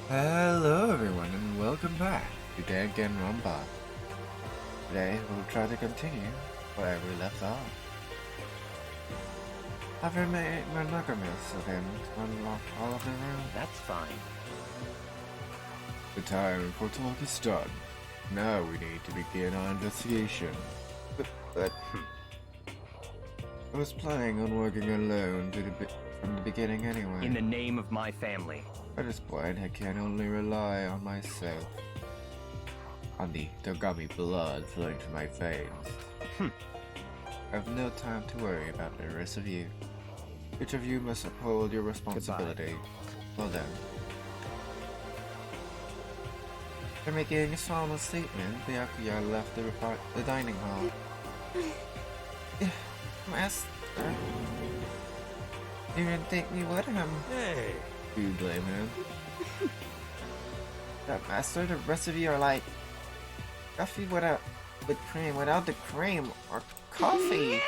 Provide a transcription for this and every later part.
Hello everyone and welcome back to Danganronpa. Today we'll try to continue where we left off. After made monogamous again to unlock all of the rooms. That's fine. The time for talk is done. Now we need to begin our investigation. But I was planning on working alone from the beginning anyway. In the name of my family. At this point, I can only rely on myself. On the Dogami blood flowing through my veins. I have no time to worry about the rest of you. Each of you must uphold your responsibility. Well done. After making a solemn statement, Byakuya left the dining hall. Master, you didn't take me with him. Hey. Do you blame him? Master, the rest of you are like coffee with cream without the cream, or coffee.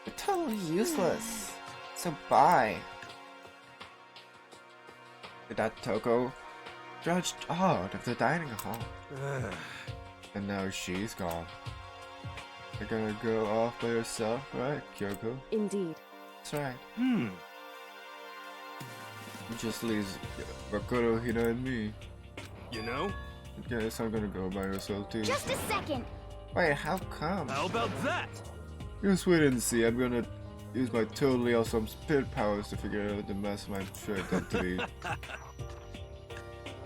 You're totally useless. So bye. With that, Toko trudged out of the dining hall. And now she's gone. You're gonna go off by yourself, right, Kyoko? Indeed. That's right. It just leaves Makoto, Hina, and me. You know? I guess I'm gonna go by myself too. Just a second. Wait, how come? How about that? Just wait and see. I'm gonna use my totally awesome spirit powers to figure out the mess my true identity.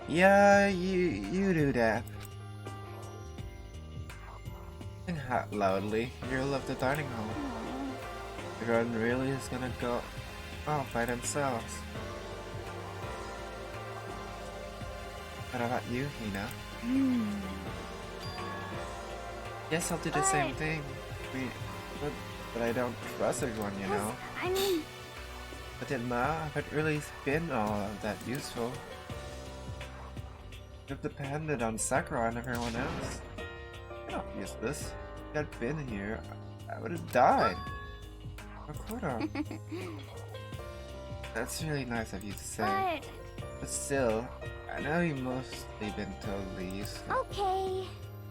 Yeah, you do that. Sing out loudly. You left the dining hall. Everyone really is gonna go off by themselves. What about you, Hina? Yes, I'll do the same thing. But I don't trust everyone, you know. I mean, But then now, if it really been all that useful, you've depended on Sakura and everyone else. You're not useless. If I'd been here, I would have died. Makoto. That's really nice of you to say. But still, I know you've mostly been totally useless. okay.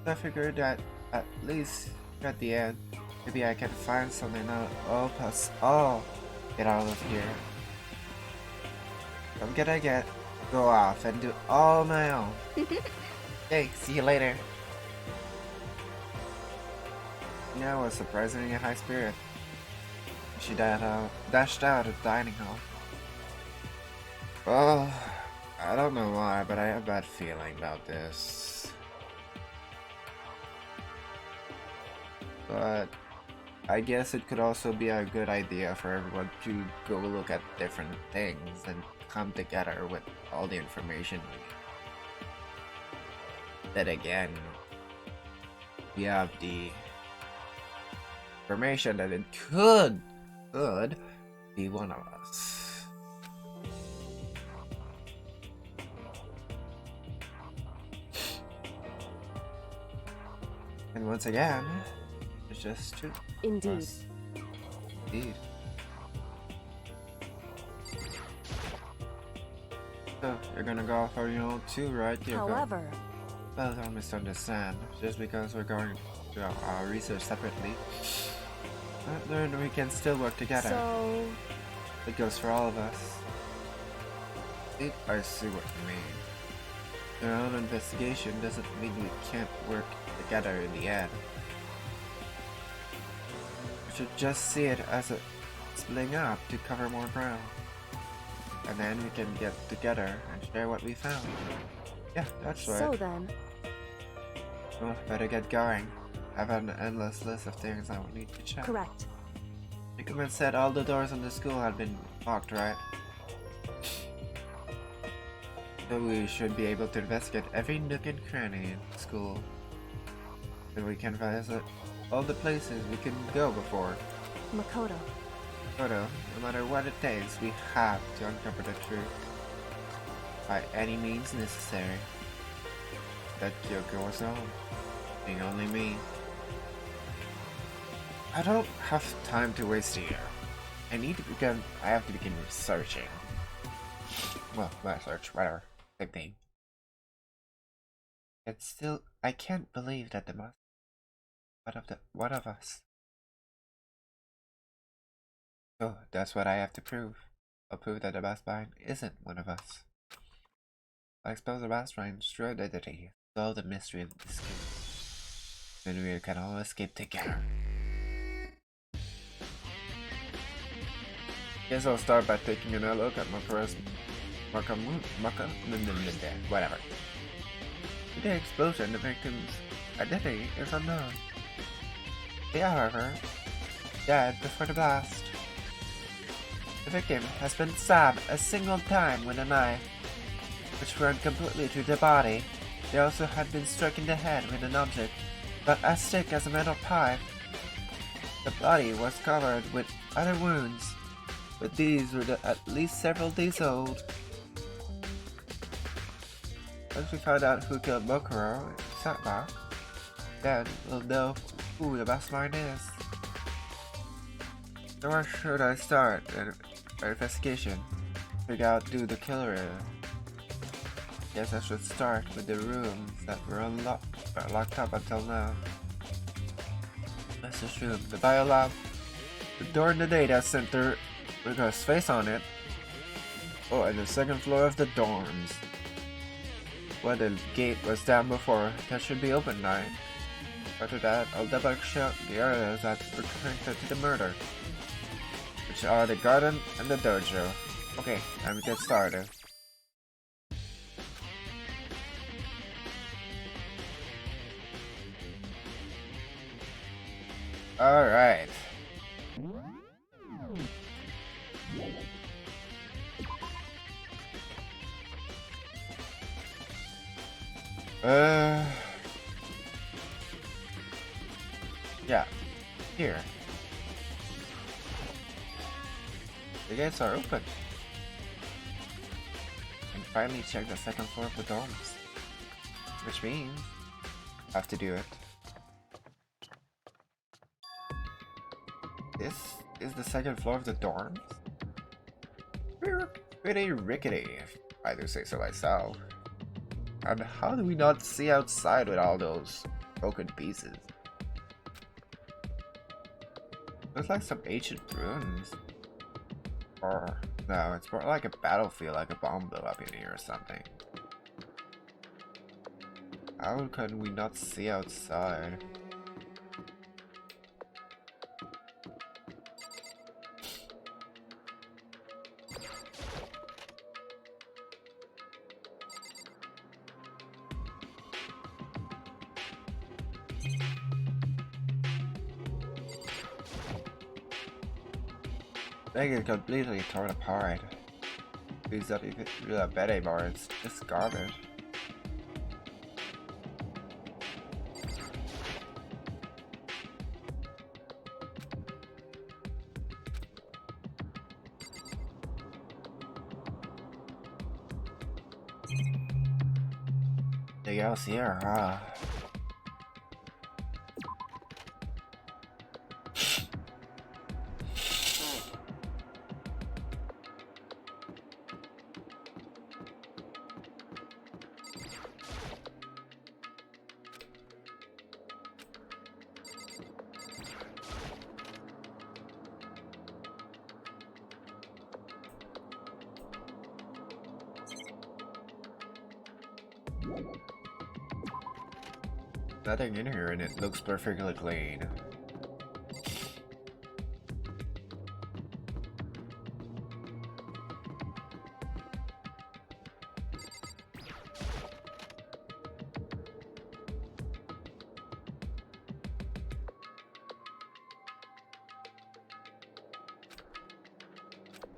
I figured that at least at the end, maybe I can find something that'll help us all get out of here. I'm gonna go off and do all my own. Okay, see you later. Ina was surprisingly high spirit. She dashed out of the dining hall. Well, I don't know why, but I have a bad feeling about this. But I guess it could also be a good idea for everyone to go look at different things and come together with all the information we need. Then again, we have the information that it could be one of us. And once again, it's just two. Indeed. Us. Indeed. So, you're gonna go off on your own too, right? However, Well, don't misunderstand. Just because we're going to our research separately, then we can still work together. so It goes for all of us. I see what you mean. Your own investigation doesn't mean we can't work together in the end. We should just see it as a splitting up to cover more ground. And then we can get together and share what we found. Yeah, that's right. so then, Well, better get going. I have an endless list of things I will need to check. correct. Nicoman said all the doors in the school had been locked, right? So we should be able to investigate every nook and cranny in the school. Then we can visit all the places we can go before. Makoto. Photo, no matter what it takes, we have to uncover the truth. By any means necessary. That Kyoko was home. Being only me. I don't have time to waste here. I have to begin researching. Well, research, whatever. Same thing. It's still, I can't believe that the master one of us. So that's what I have to prove. I'll prove that the mastermind isn't one of us. I'll expose the mastermind's true identity, solve the mystery of this case. Then we can all escape together. Guess I'll start by taking a look at Makara's whatever. With the explosion, the victim's identity is unknown. They are, however, dead before the blast. The victim has been stabbed a single time with a knife, which ran completely through the body. They also had been struck in the head with an object about as thick as a metal pipe. The body was covered with other wounds, but these were at least several days old. Once we find out who killed Mokuro and Satma, then we'll know who the mastermind is. So where should I start my investigation? Figure out who the killer is. Guess I should start with the rooms that were locked up until now. Master's room, the biolab, the door in the data center with a space on it. Oh, and the second floor of the dorms. Well, the gate was down before, that should be open now. After that, I'll double check the areas that were connected to the murder, which are the garden and the dojo. Okay, time to get started. Alright. Yeah, here. The gates are open. And finally check the second floor of the dorms. Which means I have to do it. This is the second floor of the dorms? Pretty rickety, if I do say so myself. And how do we not see outside with all those broken pieces? Looks like some ancient ruins. Or, no, it's more like a battlefield, like a bomb blew up in here or something. How can we not see outside? They get completely torn apart. It's not even really bad anymore, it's just garbage. Anything else here, huh? Nothing in here and it looks perfectly clean.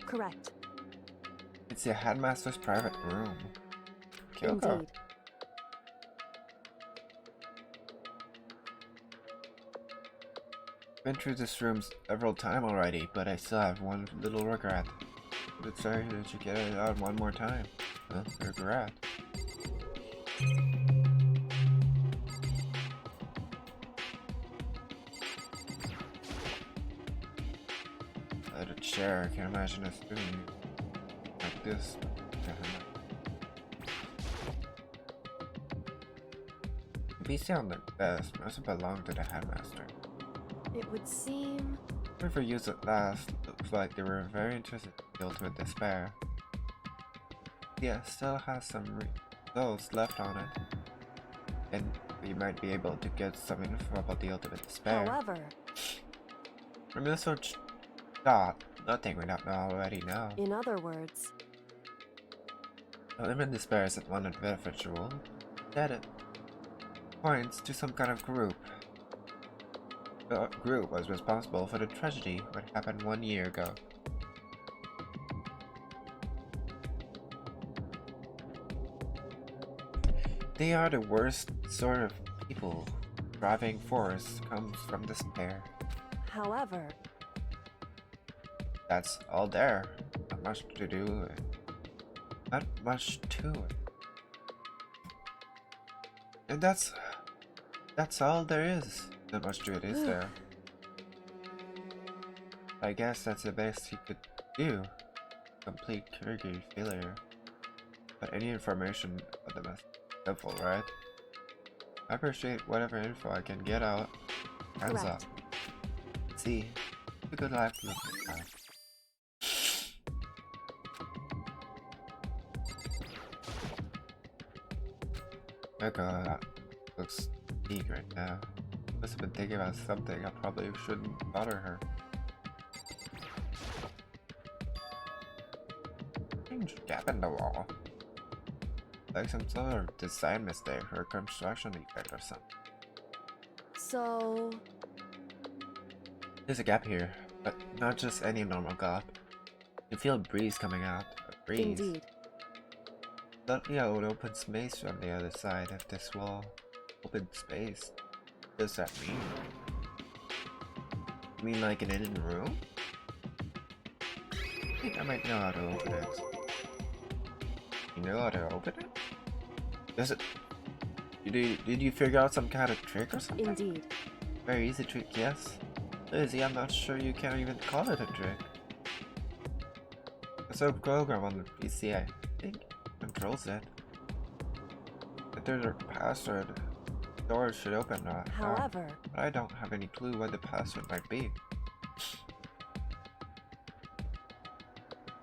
Correct. It's the headmaster's private room. Kyoko. Indeed. Been through this room several times already, but I still have one little regret. But sorry that you get it out one more time. Well, regret. At a chair, I can't imagine us doing like this. PC on the desk must have belonged to the headmaster. It would seem... Whoever used it last looks like they were very interested in deals with despair. Yeah, still has some results left on it. And we might be able to get some info about the ultimate despair. However... From this search dot, nothing we don't already know. In other words... Ultimate despair isn't one individual. Instead, it points to some kind of group. The group was responsible for the tragedy that happened 1 year ago. They are the worst sort of people. Driving force comes from despair. However... That's all there. Not much to do. Not much to it. And that's all there is. Not much to it, is there? I guess that's the best he could do. Complete caregiver failure. But any information about the must be helpful, right? I appreciate whatever info I can get out. Hands up. See, a good life looks like. Oh god, that looks weak right now. Must have been thinking about something. I probably shouldn't bother her. Strange gap in the wall. Like some sort of design mistake or construction defect or something. So... There's a gap here, but not just any normal gap. You feel a breeze coming out. A breeze. Indeed. Suddenly an open space on the other side of this wall. Open space? What does that mean? You mean like an hidden room? I think I might know how to open it. You know how to open it? Does it... Did you figure out some kind of trick or something? Indeed. Very easy trick, yes. Lizzie, I'm not sure you can even call it a trick. There's a program on the PC, I think, controls it. If there's a password, the door should open right now. However... But I don't have any clue what the password might be.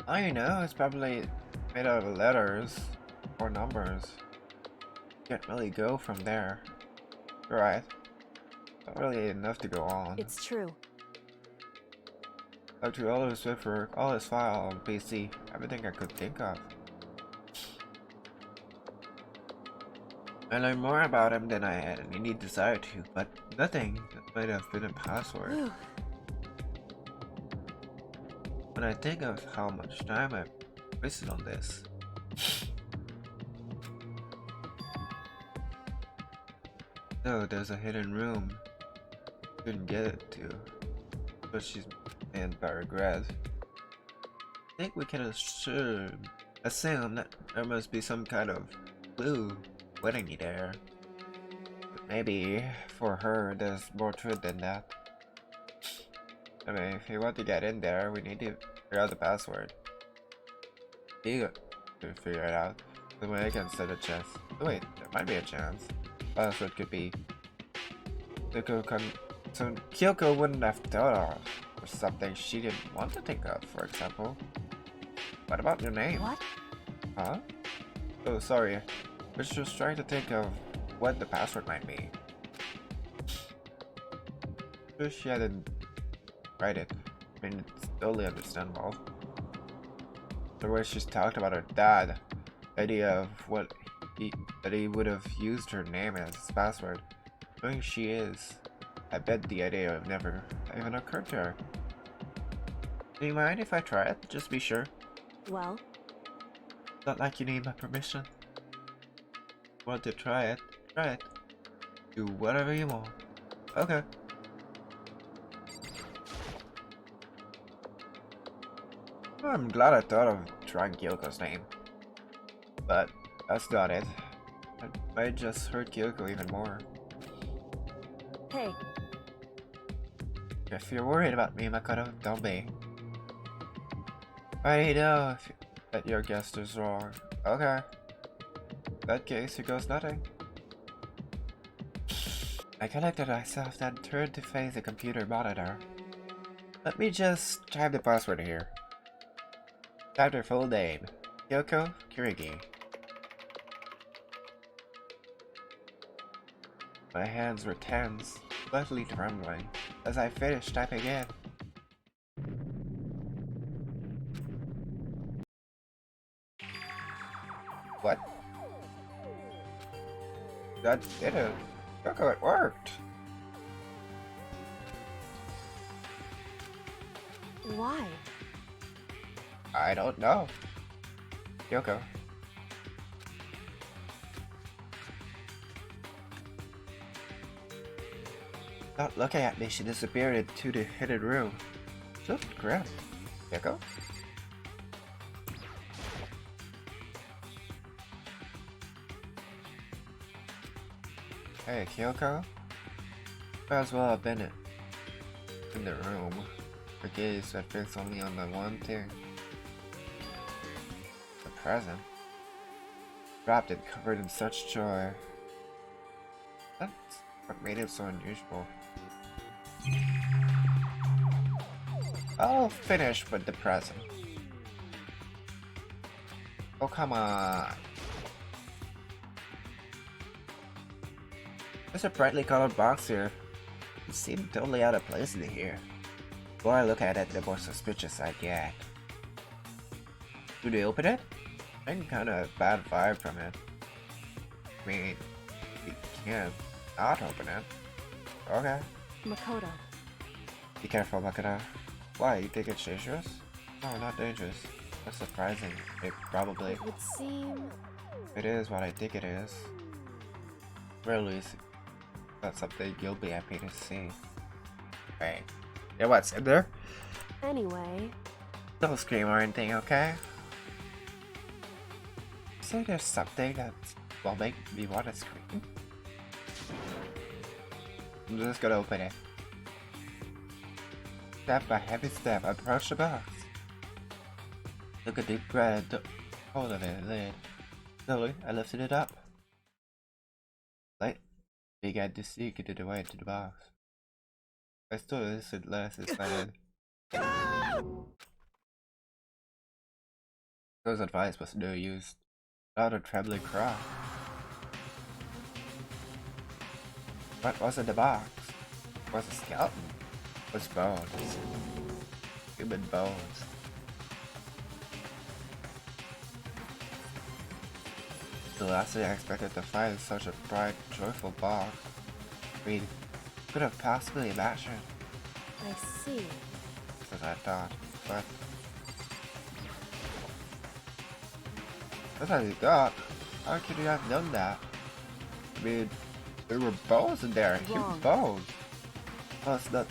I know, it's probably made out of letters or numbers. Can't really go from there. You're right. Not really enough to go on. It's true. Up to all his paperwork, all his file on PC, everything I could think of. I learned more about him than I had any desire to, but nothing that might have been a password. When I think of how much time I wasted on this. No, there's a hidden room. Couldn't get it to, but she's manned by regret. I think we can assume that there must be some kind of clue waiting there. But maybe for her, there's more to it than that. I mean, if you want to get in there, we need to figure out the password. You to figure it out. The way I can set a chance. Oh, wait, there might be a chance. Password could be. So Kyoko wouldn't have thought of or something she didn't want to think of, for example. What about your name? What? Huh? Oh, sorry. I was just trying to think of what the password might be. Wish she hadn't write it. I mean, it's totally understandable. The way she's talked about her dad, the idea of that he would have used her name as his password, knowing she is, I bet the idea would never even occurred to her. Do you mind if I try it? Just be sure. Well? Not like you need my permission. Want to try it? Try it. Do whatever you want. Okay. I'm glad I thought of trying Kyoko's name. But that's not it. I might just hurt Kyoko even more. Hey. If you're worried about me, Makoto, don't be. I know that your guess is wrong. Okay. In that case, here goes nothing. I connected myself, then turned to face the computer monitor. Let me just type the password here. Type her full name. Kyoko Kirigi. My hands were tense, slightly trembling, as I finished typing in. What? That did it. Kyoko, it worked! Why? I don't know. Kyoko. Not looking at me, she disappeared into the hidden room. She looked grim. Kyoko? Hey, Kyoko? Might as well have been in the room. Her gaze had fixed only on the one thing. The present. Wrapped and covered in such joy. That's what made it so unusual. I'll finish with the present. Oh, come on. There's a brightly colored box here. It seemed totally out of place in here. The more I look at it, the more suspicious I get. Do they open it? I get kind of a bad vibe from it. I mean, we can't not open it. Okay. Makoto. Be careful, Makoto. Why, you think it's dangerous? No, not dangerous. That's surprising. It probably... It would seem... It is what I think it is. Really, that's something you'll be happy to see. Hey. Yeah, what's in there? Anyway... Don't scream or anything, okay? Say there's something that will make me want to scream? I'm just gonna open it. Step by heavy step, approach the box. Took a deep breath, took hold of it, lid. Slowly, I lifted it up. Light began to sink into the way into the box. I still listened less inside. Those advice was no use. Without a trembling cry. What was in the box? Was a skeleton? Was bones? Human bones. The last thing I expected to find is such a bright, joyful box. I mean, could have possibly imagined. I see. As I thought, but that's how you got. How could you have done that? I mean, there were bones in there, human bones. Well, it's not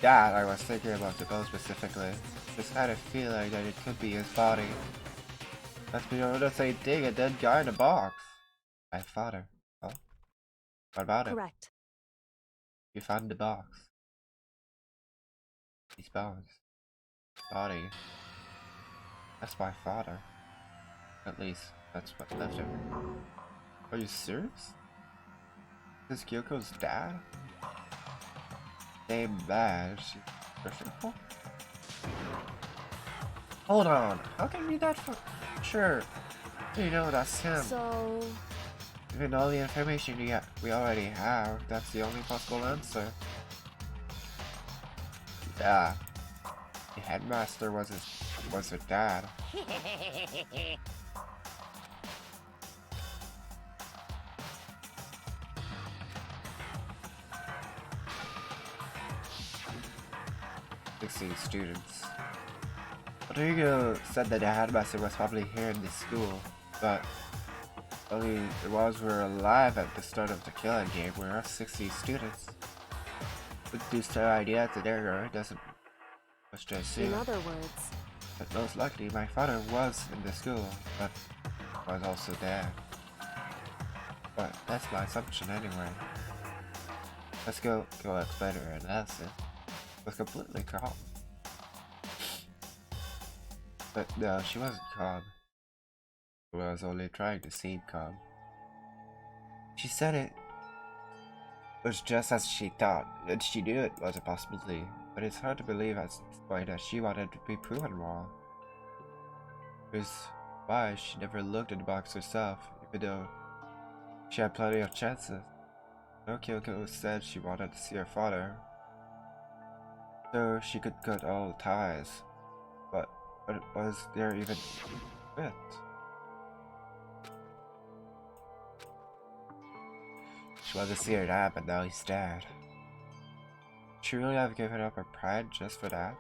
that I was thinking about the bones specifically. Just had a feeling that it could be his body. Let's be able to say dig a dead guy in a box. My father. Oh. What about it? Correct. You found the box. These bones. Body. That's my father. At least, that's what left of her. Are you serious? This is Kyoko's dad? Name bad. She's personal? Hold on. How can you be that for sure? You know that's him. So... Given all the information we already have, that's the only possible answer. Yeah. The headmaster was her dad. Students. Rodrigo said that the headmaster was probably here in this school, but only the ones who were alive at the start of the killing game were 60 students. Reduced her idea to their doesn't much to assume. In other words... But most likely my father was in the school, but was also there. But that's my assumption anyway. Let's go explain her analysis. Was completely calm. But no, she wasn't calm. She was only trying to seem calm. She said it was just as she thought, and she knew it was a possibility, but it's hard to believe at this point that she wanted to be proven wrong. Which is why she never looked at the box herself, even though she had plenty of chances. Kyoko said she wanted to see her father, so she could cut all ties. But was there even it? She wanted to see her dad, but now he's dead. Should she really have given up her pride just for that?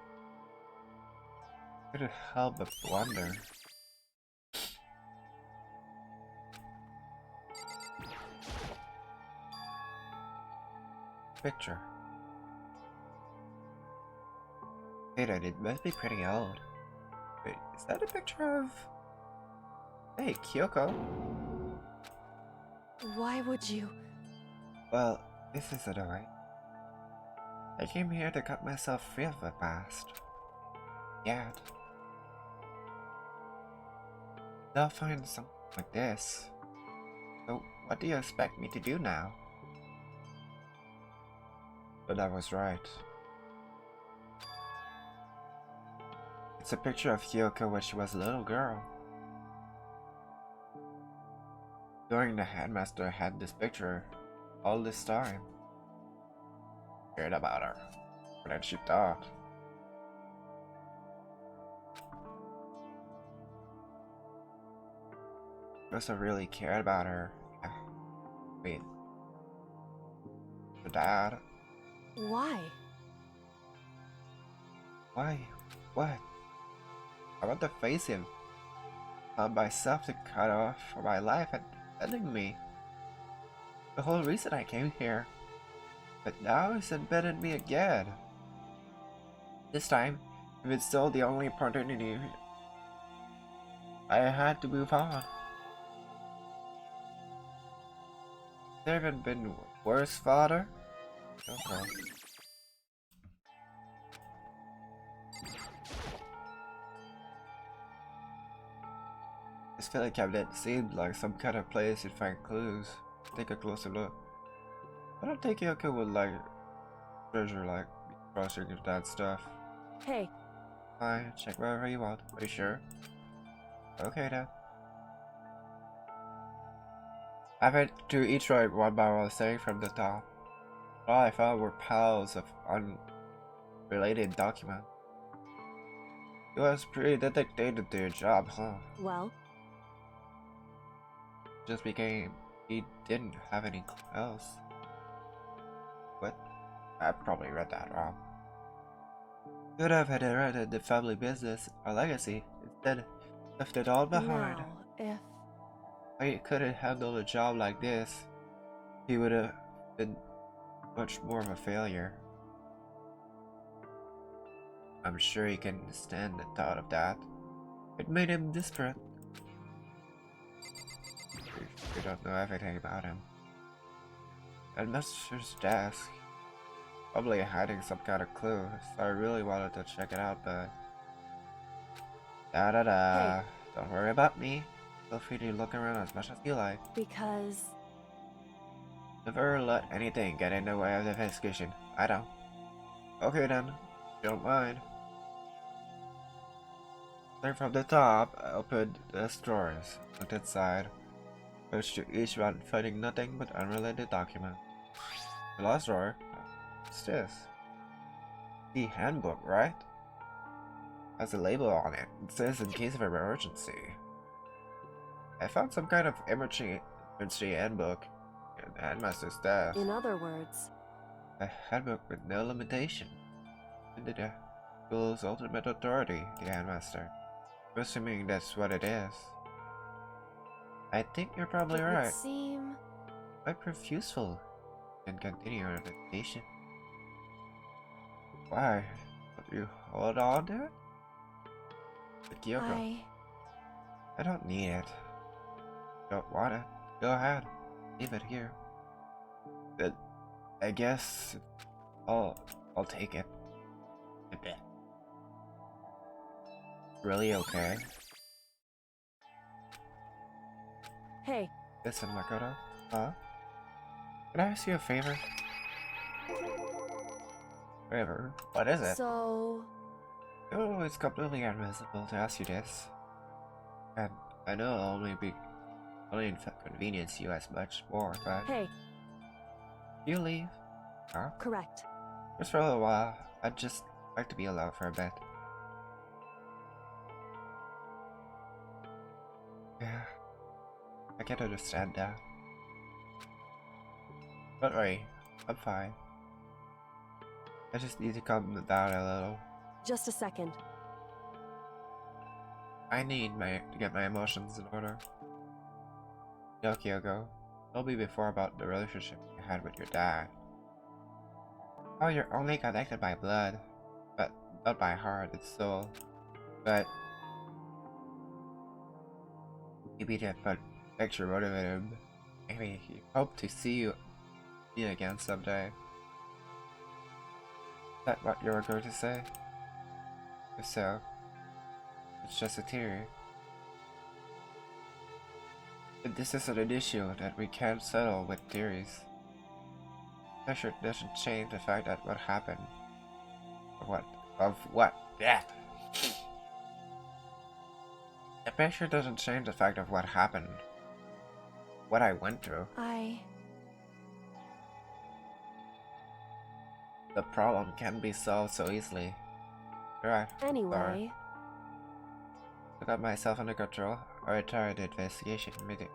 Couldn't help but wonder. Picture. Wait, it must be pretty old. Wait, is that a picture of... Hey, Kyoko? Why would you? Well, this is annoying. I came here to cut myself free of the past. Yet. They'll find something like this. So, what do you expect me to do now? But I was right. It's a picture of Kyoko when she was a little girl. During the headmaster had this picture all this time. Cared about her. More than she thought. Must have really cared about her. Yeah. Wait. Her dad? Why? Why? What? I want to face him. Found myself to cut off for my life and ending me. The whole reason I came here. But now he's embedded me again. This time, if it's still the only opportunity, I had to move on. There haven't been worse, father? Okay. This filling cabinet seemed like some kind of place you'd find clues. Take a closer look. I don't think Kyoko would like treasure like crossing your dad's stuff. Hey. Fine, check wherever you want. Are you sure? Okay then. I went to each right one by one, starting from the top. All I found were piles of unrelated documents. You was pretty dedicated to your job, huh? Well? Just became he didn't have any else. What? I probably read that wrong. Could have inherited the family business or legacy, instead left it all behind. Now, if... I couldn't handle a job like this. He would have been much more of a failure. I'm sure he can stand the thought of that. It made him desperate. We don't know everything about him. At Master's desk, probably hiding some kind of clue, so I really wanted to check it out, but... Hey. Don't worry about me. Feel free to look around as much as you like. Because... Never let anything get in the way of the investigation. I don't. Okay then, don't mind. Starting from the top, I opened the drawers, looked inside, searched through each one, finding nothing but unrelated documents. The last drawer, what's this? The handbook, right? Has a label on it. It says in case of an emergency. I found some kind of emergency handbook in the headmaster's desk. In other words... A handbook with no limitation. Into the school's ultimate authority, the headmaster. I'm assuming that's what it is. I think you're probably it right. would seem... Quite profuseful. And continue your investigation. Why? Will you hold on to it? But Kyoko, I don't need it. Don't want it. Go ahead. Leave it here. But I guess I'll take it. Really okay? Hey. Listen, Makoto. Huh? Can I ask you a favor? Whatever. What is it? So, Oh, it's completely unreasonable to ask you this. And I know I'll only inconvenience you as much more, but hey, you leave. Huh? correct. Just for a little while. I'd just like to be alone for a bit. Yeah, I can understand that. Don't worry, I'm fine. I just need to calm down a little. Just a second. I need to get my emotions in order. Yo, Kyoko, told me before about the relationship you had with your dad. Oh, you're only connected by blood, but not by heart and soul. But maybe that picture motivated him. Maybe he hoped to see you again someday. Is that what you were going to say? If so, it's just a theory. But this isn't an issue that we can't settle with theories. Pressure doesn't change the fact that what happened. Of what? Yeah. The pressure doesn't change the fact of what happened. What I went through. The problem can't be solved so easily. Right. Anyway. Sorry. I got myself under control. I retired the investigation meeting.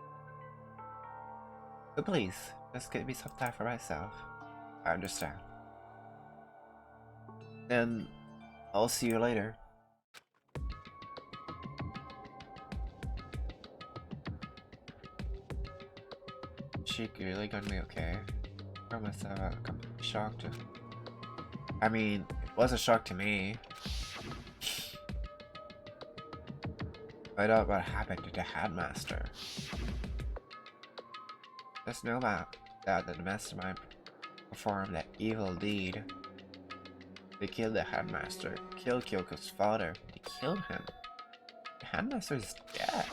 So please, just give me some time for myself. I understand. Then, I'll see you later. She really gonna be okay? I myself a complete shock to... I mean, it was a shock to me. Find out what happened to the headmaster. There's no doubt that the mastermind performed that evil deed. They killed the headmaster, killed Kyoko's father. They killed him. The headmaster is dead.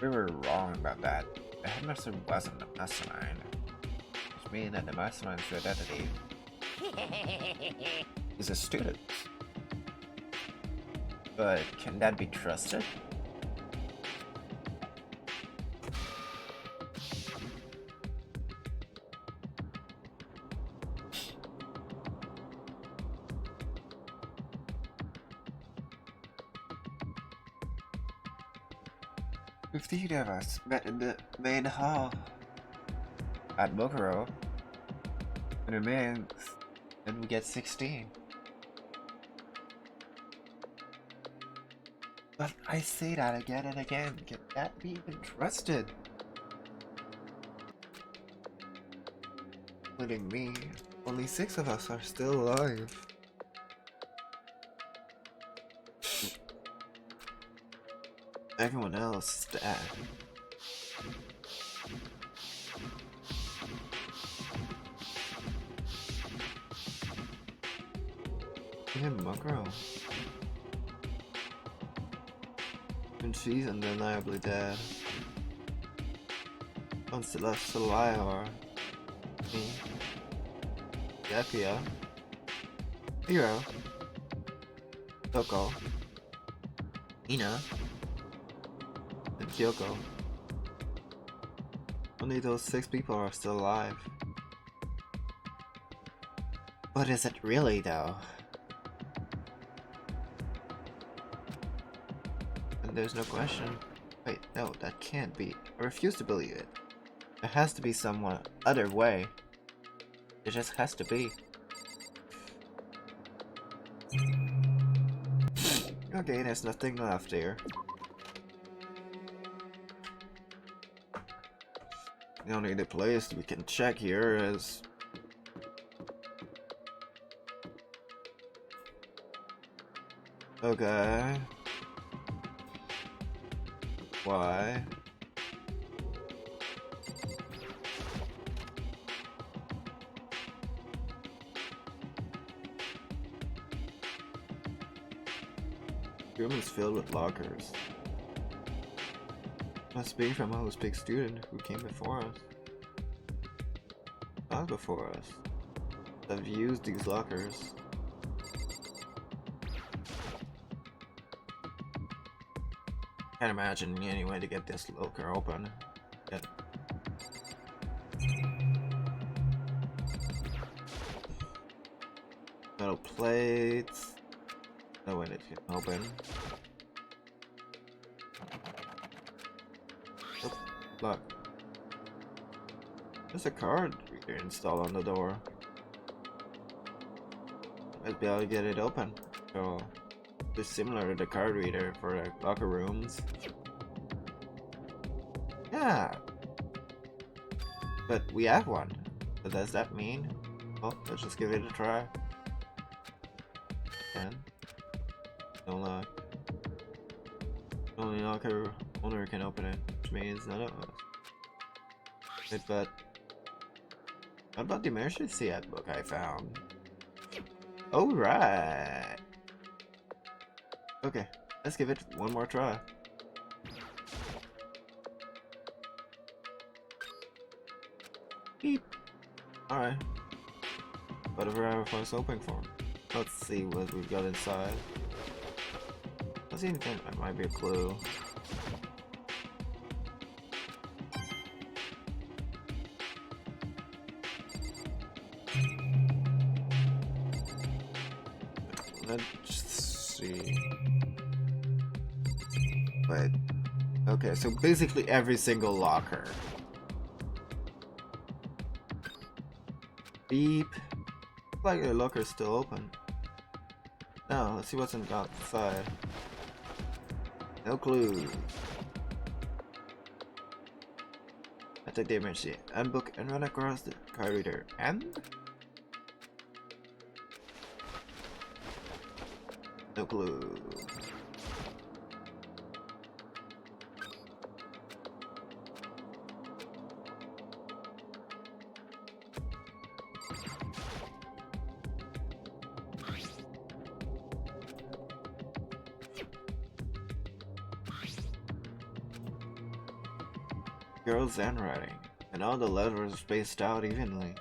We were wrong about that. The headmaster wasn't the mastermind, which means that the mastermind's identity is a student. But can that be trusted? The 15 of us met in the main hall at Bokuro, and remains, and we get 16. But I say that again and again, can that be even trusted? Including me, only 6 of us are still alive. Everyone else is dead. Even Makro. And she's undeniably dead. Once the left still alive are me, Yapia, Hiro, Toko, Ina, and Kyoko. Only those 6 people are still alive. But is it really though? And there's no question. Wait, no, that can't be. I refuse to believe it. There has to be some other way. There just has to be. Okay, there's nothing left here. The only other place we can check here is... Okay. Why? room is filled with lockers. Must be from a host big student who came before us. Not before us. I've used these lockers. Can't imagine any way to get this locker open. Yet. Metal plates. No way it can open. Oh, look. There's a card reader installed on the door. Might be able to get it open. So it's similar to the card reader for like locker rooms. Yeah. But we have one. So does that mean? Well, let's just give it a try. And no lock. Only locker owner can open it, which means none of us. Wait, but what about the emergency book I found? Oh right. Okay, let's give it one more try. Beep. Alright. Whatever I was hoping for. Let's see what we've got inside. I think that might be a clue. Let's see. Wait. Okay, so basically every single locker. Beep. Looks like the locker's still open. Now, let's see what's inside. No clue. I take the emergency handbook and run across the card reader and no clue. Girls' handwriting, and all the letters spaced out evenly.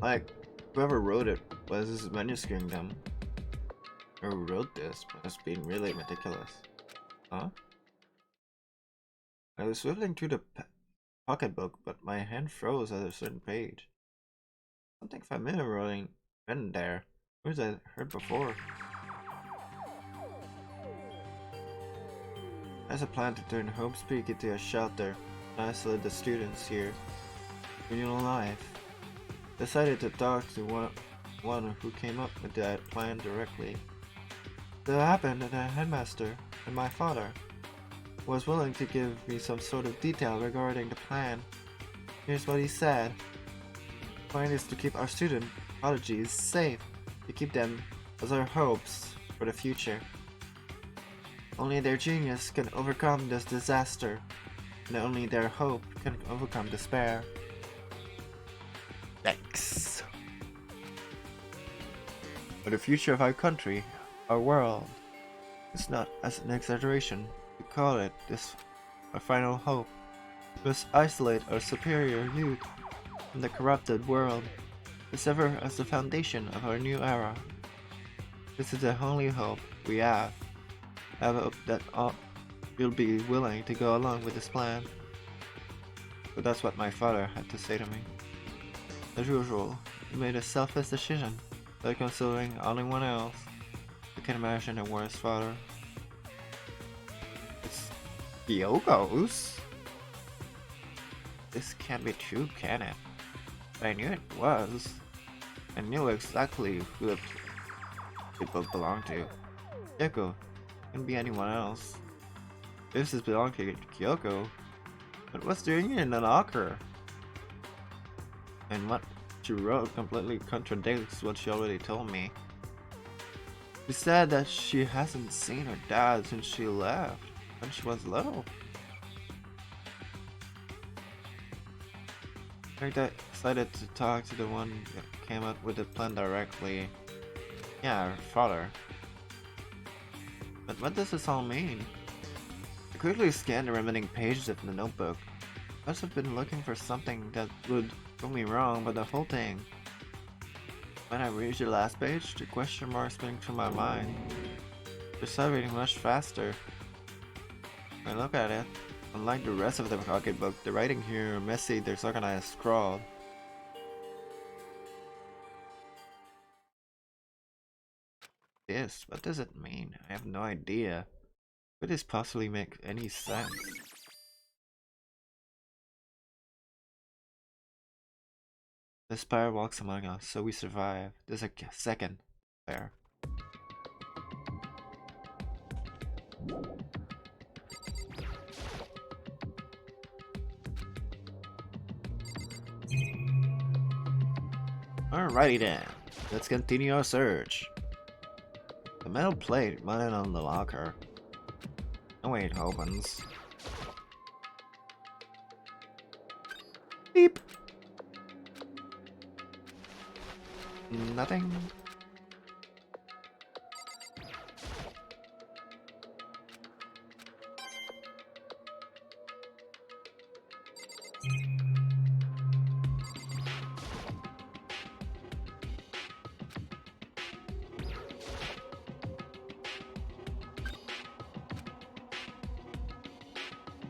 Like, whoever wrote it was manuscripting them. Whoever wrote this must be really meticulous. Huh? I was swiveling through the pocketbook, but my hand froze at a certain page. Something familiar rolling in there. Words I heard before. As a plan to turn Home Speak into a shelter and isolate the students here, communal life. Decided to talk to one who came up with that plan directly. It happened that the headmaster and my father was willing to give me some sort of detail regarding the plan. Here's what he said. The plan is to keep our student prodigies safe, to keep them as our hopes for the future. Only their genius can overcome this disaster, and only their hope can overcome despair. Thanks. For the future of our country, our world, it's not as an exaggeration to call it this our final hope. We must isolate our superior youth from the corrupted world, to serve as the foundation of our new era. This is the only hope we have. I hope that all you'll be willing to go along with this plan. But that's what my father had to say to me. As usual, he made a selfless decision, without considering anyone else. I can imagine a worse father. It's Yogos? This can't be true, can it? I knew it was. I knew exactly who the people belonged to. Kyoko. Couldn't be anyone else. This is belonging to Kyoko. But what's doing in the locker? And what she wrote completely contradicts what she already told me. She said that she hasn't seen her dad since she left, when she was little. I decided to talk to the one that came up with the plan directly. Yeah, her father. But what does this all mean? I quickly scanned the remaining pages of the notebook. Must have been looking for something that would prove me wrong, but the whole thing. When I reached the last page, the question mark spinning through my mind. I started reading much faster. When I look at it, unlike the rest of the pocketbook, the writing here are messy, disorganized, scrawled. What does it mean? I have no idea. Could this possibly make any sense? The spire walks among us, so we survive. There's a second. There. Alrighty then. Let's continue our search. The metal plate mounted on the locker. No way it opens. Beep. Nothing.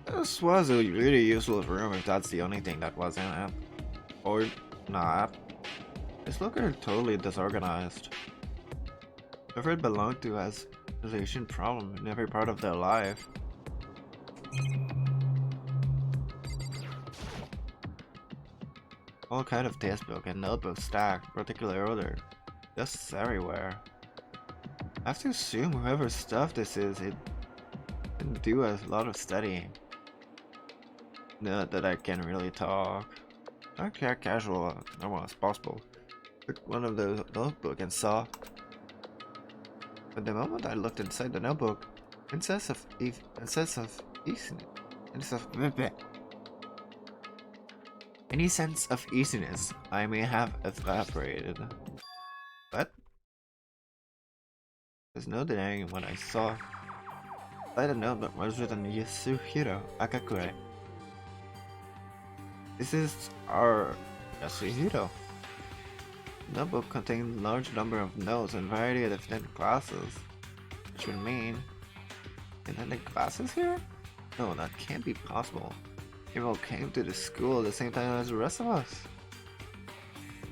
This was a really useful room if that's the only thing that was in it. Or not. This locker totally disorganized. Whoever it belonged to has a huge problem in every part of their life. All kind of textbook and notebooks stacked, particular order. Just everywhere. I have to assume whoever's stuff this is, it didn't do a lot of studying. Not that I can really talk. Not casual, normal as possible. Took one of the notebook and saw. But the moment I looked inside the notebook, any sense of easiness I may have evaporated. What? There's no denying what I saw. Inside the notebook was written Yasuhiro Akakure. This is our Yasuhiro. The notebook contained a large number of notes and variety of different classes, which would mean independent classes here? No, that can't be possible. They all came to the school at the same time as the rest of us,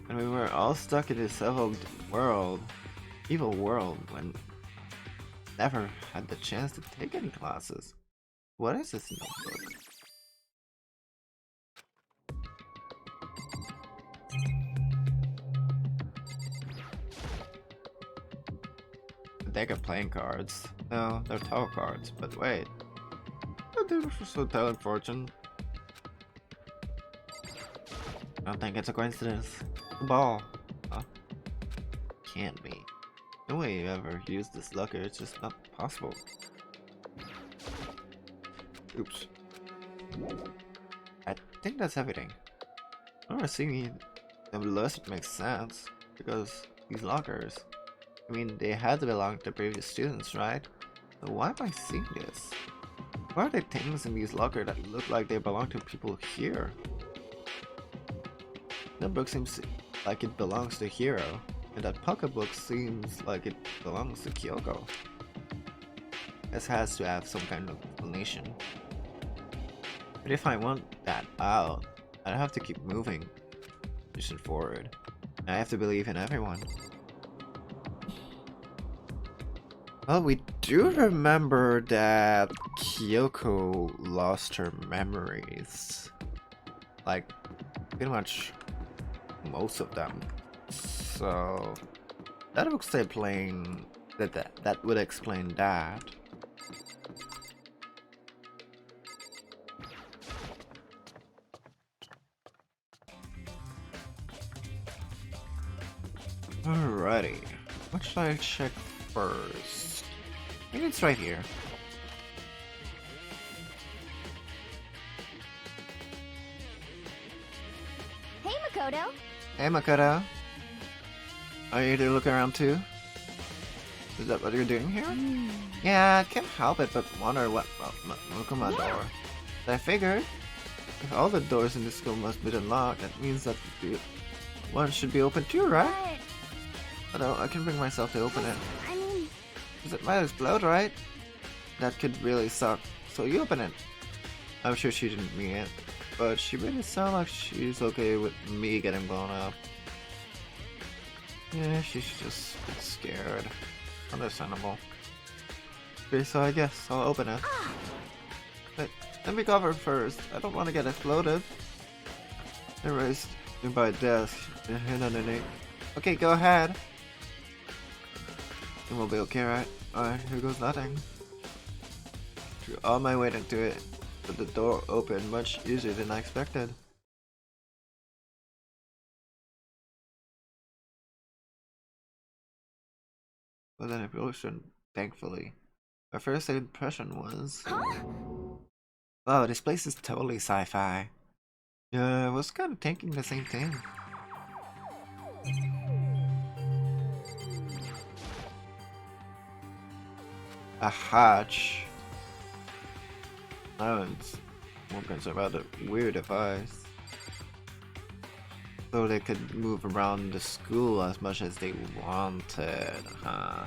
and we were all stuck in this evil world when never had the chance to take any classes. What is this notebook? Deck of playing cards. No, they're tarot cards, but wait. They're so telling fortune. I don't think it's a coincidence. A ball. Huh? Can't be. No way you ever used this locker, it's just not possible. Oops. I think that's everything. I don't see the list makes sense, because these lockers, I mean, they had to belong to previous students, right? So why am I seeing this? Why are there things in these lockers that look like they belong to people here? The book seems like it belongs to Hiro, and that pocketbook seems like it belongs to Kyoko. This has to have some kind of explanation. But if I want that out, I have to keep moving, pushing forward. And I have to believe in everyone. Well, we do remember that Kyoko lost her memories. Like, pretty much most of them. So that would explain that would explain that. Alrighty. What should I check first? Maybe it's right here. Hey, Makoto. Hey Makoto. Are you here to look around too? Is that what you're doing here? Yeah, I can't help it but wonder what opened my door. I figured, if all the doors in this school must be unlocked, that means that the one should be open too, right? Although I can bring myself to open it. I mean, Because it might explode, right? That could really suck. So you open it. I'm sure she didn't mean it, but she made it sound like she's okay with me getting blown up. Yeah, she's just scared. Understandable. Okay, so I guess I'll open it. But let me cover first. I don't want to get exploded. Erased by desk. Okay, go ahead. It will be okay, right? Alright, here goes nothing. Threw all my weight into it, but the door opened much easier than I expected. But then it shouldn't, thankfully. My first impression was... Wow, this place is totally sci-fi. Yeah, I was kind of thinking the same thing. A hatch. I was more concerned about a weird device. So they could move around the school as much as they wanted, huh?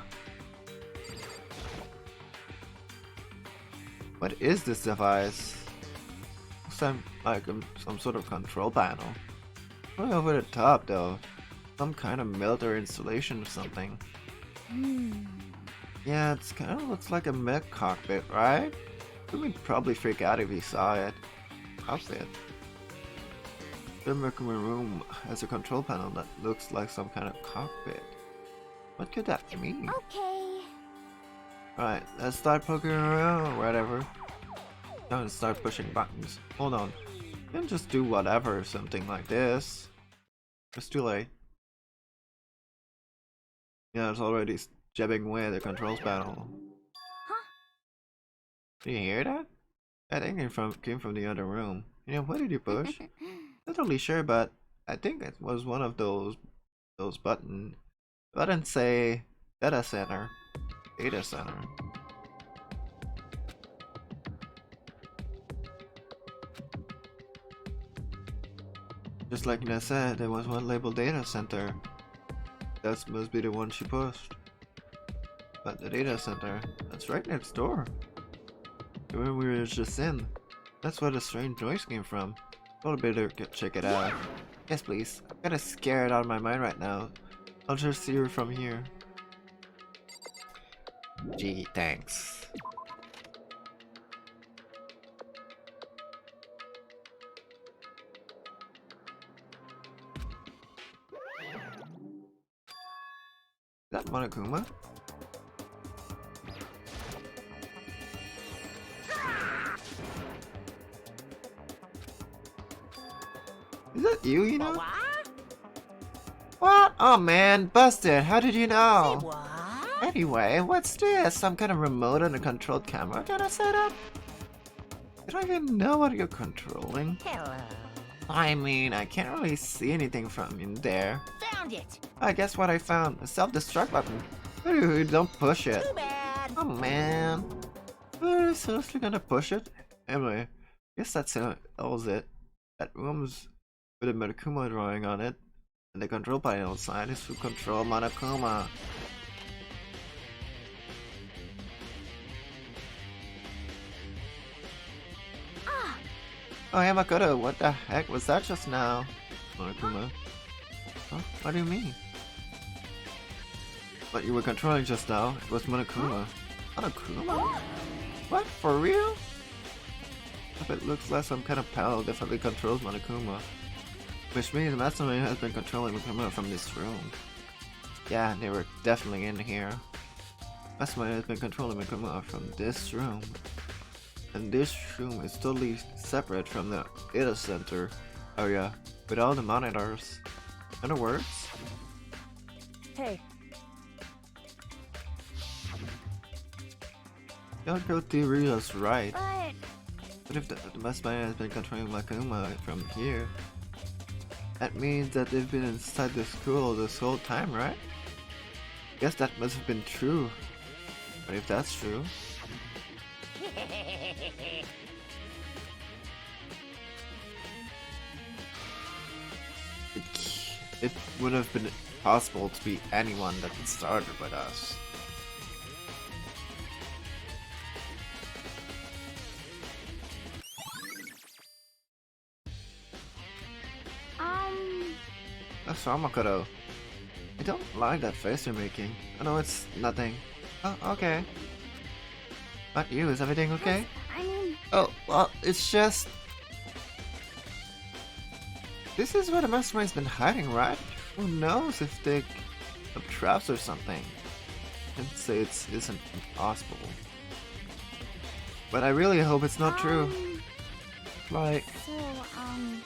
What is this device? Sounds like some sort of control panel. Way over the top though. Some kind of military installation or something. Yeah, it's kind of looks like a mech cockpit, right? You would probably freak out if you saw it. Cockpit. The Mercury room has a control panel that looks like some kind of cockpit. What could that mean? okay. Right, let's start poking around or whatever. Now let's start pushing buttons. Hold on. You can just do whatever, something like this. It's too late. Yeah, it's already jabbing away at the controls panel. Huh? Do you hear that? I think it came from the other room. You know, what did you push? Not totally sure, but I think it was one of those buttons. Buttons say data center. Data center. Just like Ness said, there was one labeled data center. That must be the one she pushed. But the data center, that's right next door. The room we were just in. That's where the strange noise came from. Probably better check it out. Yes, please. I'm kinda scared out of my mind right now. I'll just see her from here. Gee, thanks. Is that Monokuma? Is that you know? What? Oh man, busted. How did you know? Anyway, what's this? Some kind of remote and a controlled camera that I set up? You don't even know what you're controlling. Hello. I mean, I can't really see anything from in there. Found it. I guess what I found, a self-destruct button. Dude, don't push it. Too bad. Oh man. Are you seriously gonna push it? Anyway, guess that's it. That room's with a Monokuma drawing on it. And the control panel outside is to control Monokuma. Oh, hey Makoto, what the heck was that just now? Monokuma. Huh? What do you mean? What you were controlling just now, it was Monokuma. Monokuma? What? For real? If it looks like some kind of panel definitely controls Monokuma. Which means Matsumi has been controlling Monokuma from this room. Yeah, they were definitely in here. Matsumi has been controlling Monokuma from this room. And this room is totally separate from the data center area with all the monitors. In other words, Hey, Yoko theory is right. But But if the Matsumi has been controlling Monokuma from here, that means that they've been inside the school this whole time, right? Guess that must have been true. But if that's true... It would have been possible to be anyone that started with us. That's Makoto. I don't like that face you're making. I know it's nothing. Oh, okay. But you, is everything okay? I mean... Oh, well, it's just... This is where the mastermind's been hiding, right? Who knows if they have traps or something. I'd say it isn't impossible. But I really hope it's not true. Like, So,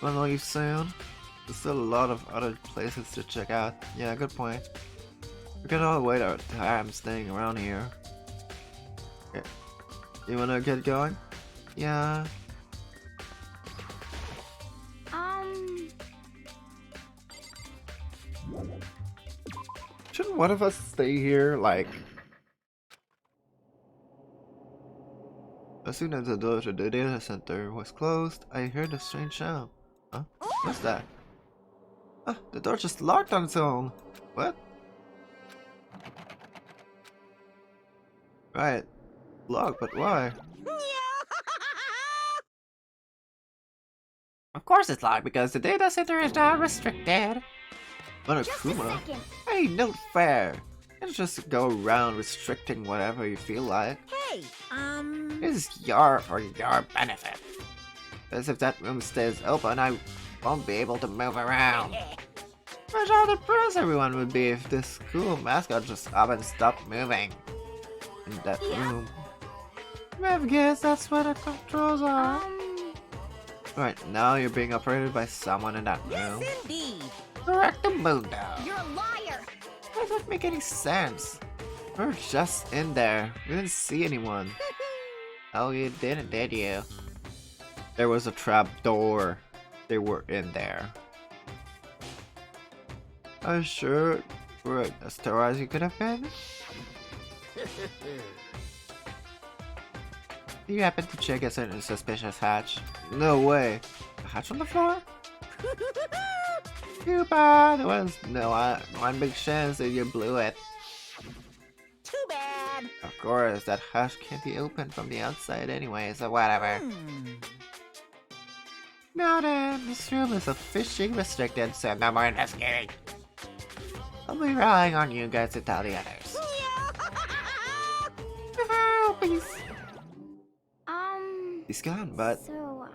wanna leave soon? There's still a lot of other places to check out. Yeah, good point. We can all wait our time staying around here. Okay. You wanna get going? Yeah. Shouldn't one of us stay here, like... As soon as the door to the data center was closed, I heard a strange sound. Huh? What's that? Ah, the door just locked on its own. What? Right. Locked, but why? Of course it's locked because the data center is now restricted. just a Monokuma? second. Hey, no fair. You can't just go around restricting whatever you feel like. Hey, This is for your benefit. As if that room stays open, I won't be able to move around. Imagine how depressed everyone would be if this cool mascot just up and stopped moving in that room. I guess that's where the controls are. Right, now you're being operated by someone in that room. yes indeed. Correct the mundo. You're a liar. That doesn't make any sense. We're just in there. We didn't see anyone. Oh, you didn't, did you? There was a trap door. They were in there. Are you sure we're as thorough as you could have been? Do you happen to check a certain suspicious hatch? No way. A hatch on the floor? Too bad. There was one big chance that you blew it. Too bad. Of course, that hatch can't be opened from the outside anyway, so whatever. Now then, this room is officially restricted, so no more investigating. I'll be relying on you guys to tell the others. Please. He's gone, but So,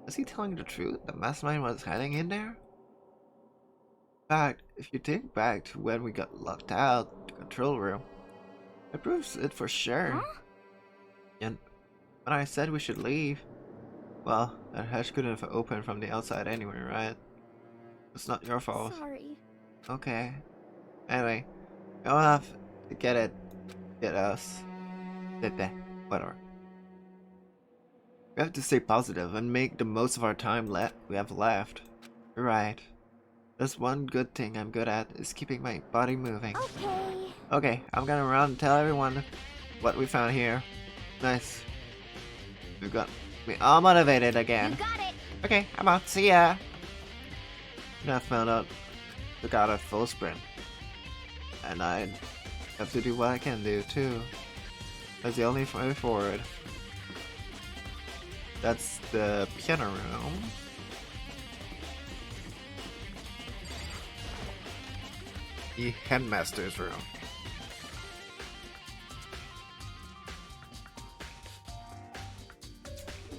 is he telling the truth? The mastermind was hiding in there? In fact, if you think back to when we got locked out, the control room, it proves it for sure. Huh? And when I said we should leave, well, that hatch couldn't have opened from the outside anyway, right? It's not your fault. sorry. Okay. Anyway, I'll have to get us. Whatever. We have to stay positive and make the most of our time we have left. You're right. There's one good thing I'm good at is keeping my body moving. Okay. Okay, I'm gonna run and tell everyone what we found here. Nice. You got me all motivated again. You got it. Okay, I'm out. See ya. And I found out we got a full sprint. And I have to do what I can do too. That's the only way forward. That's the piano room. The headmaster's room.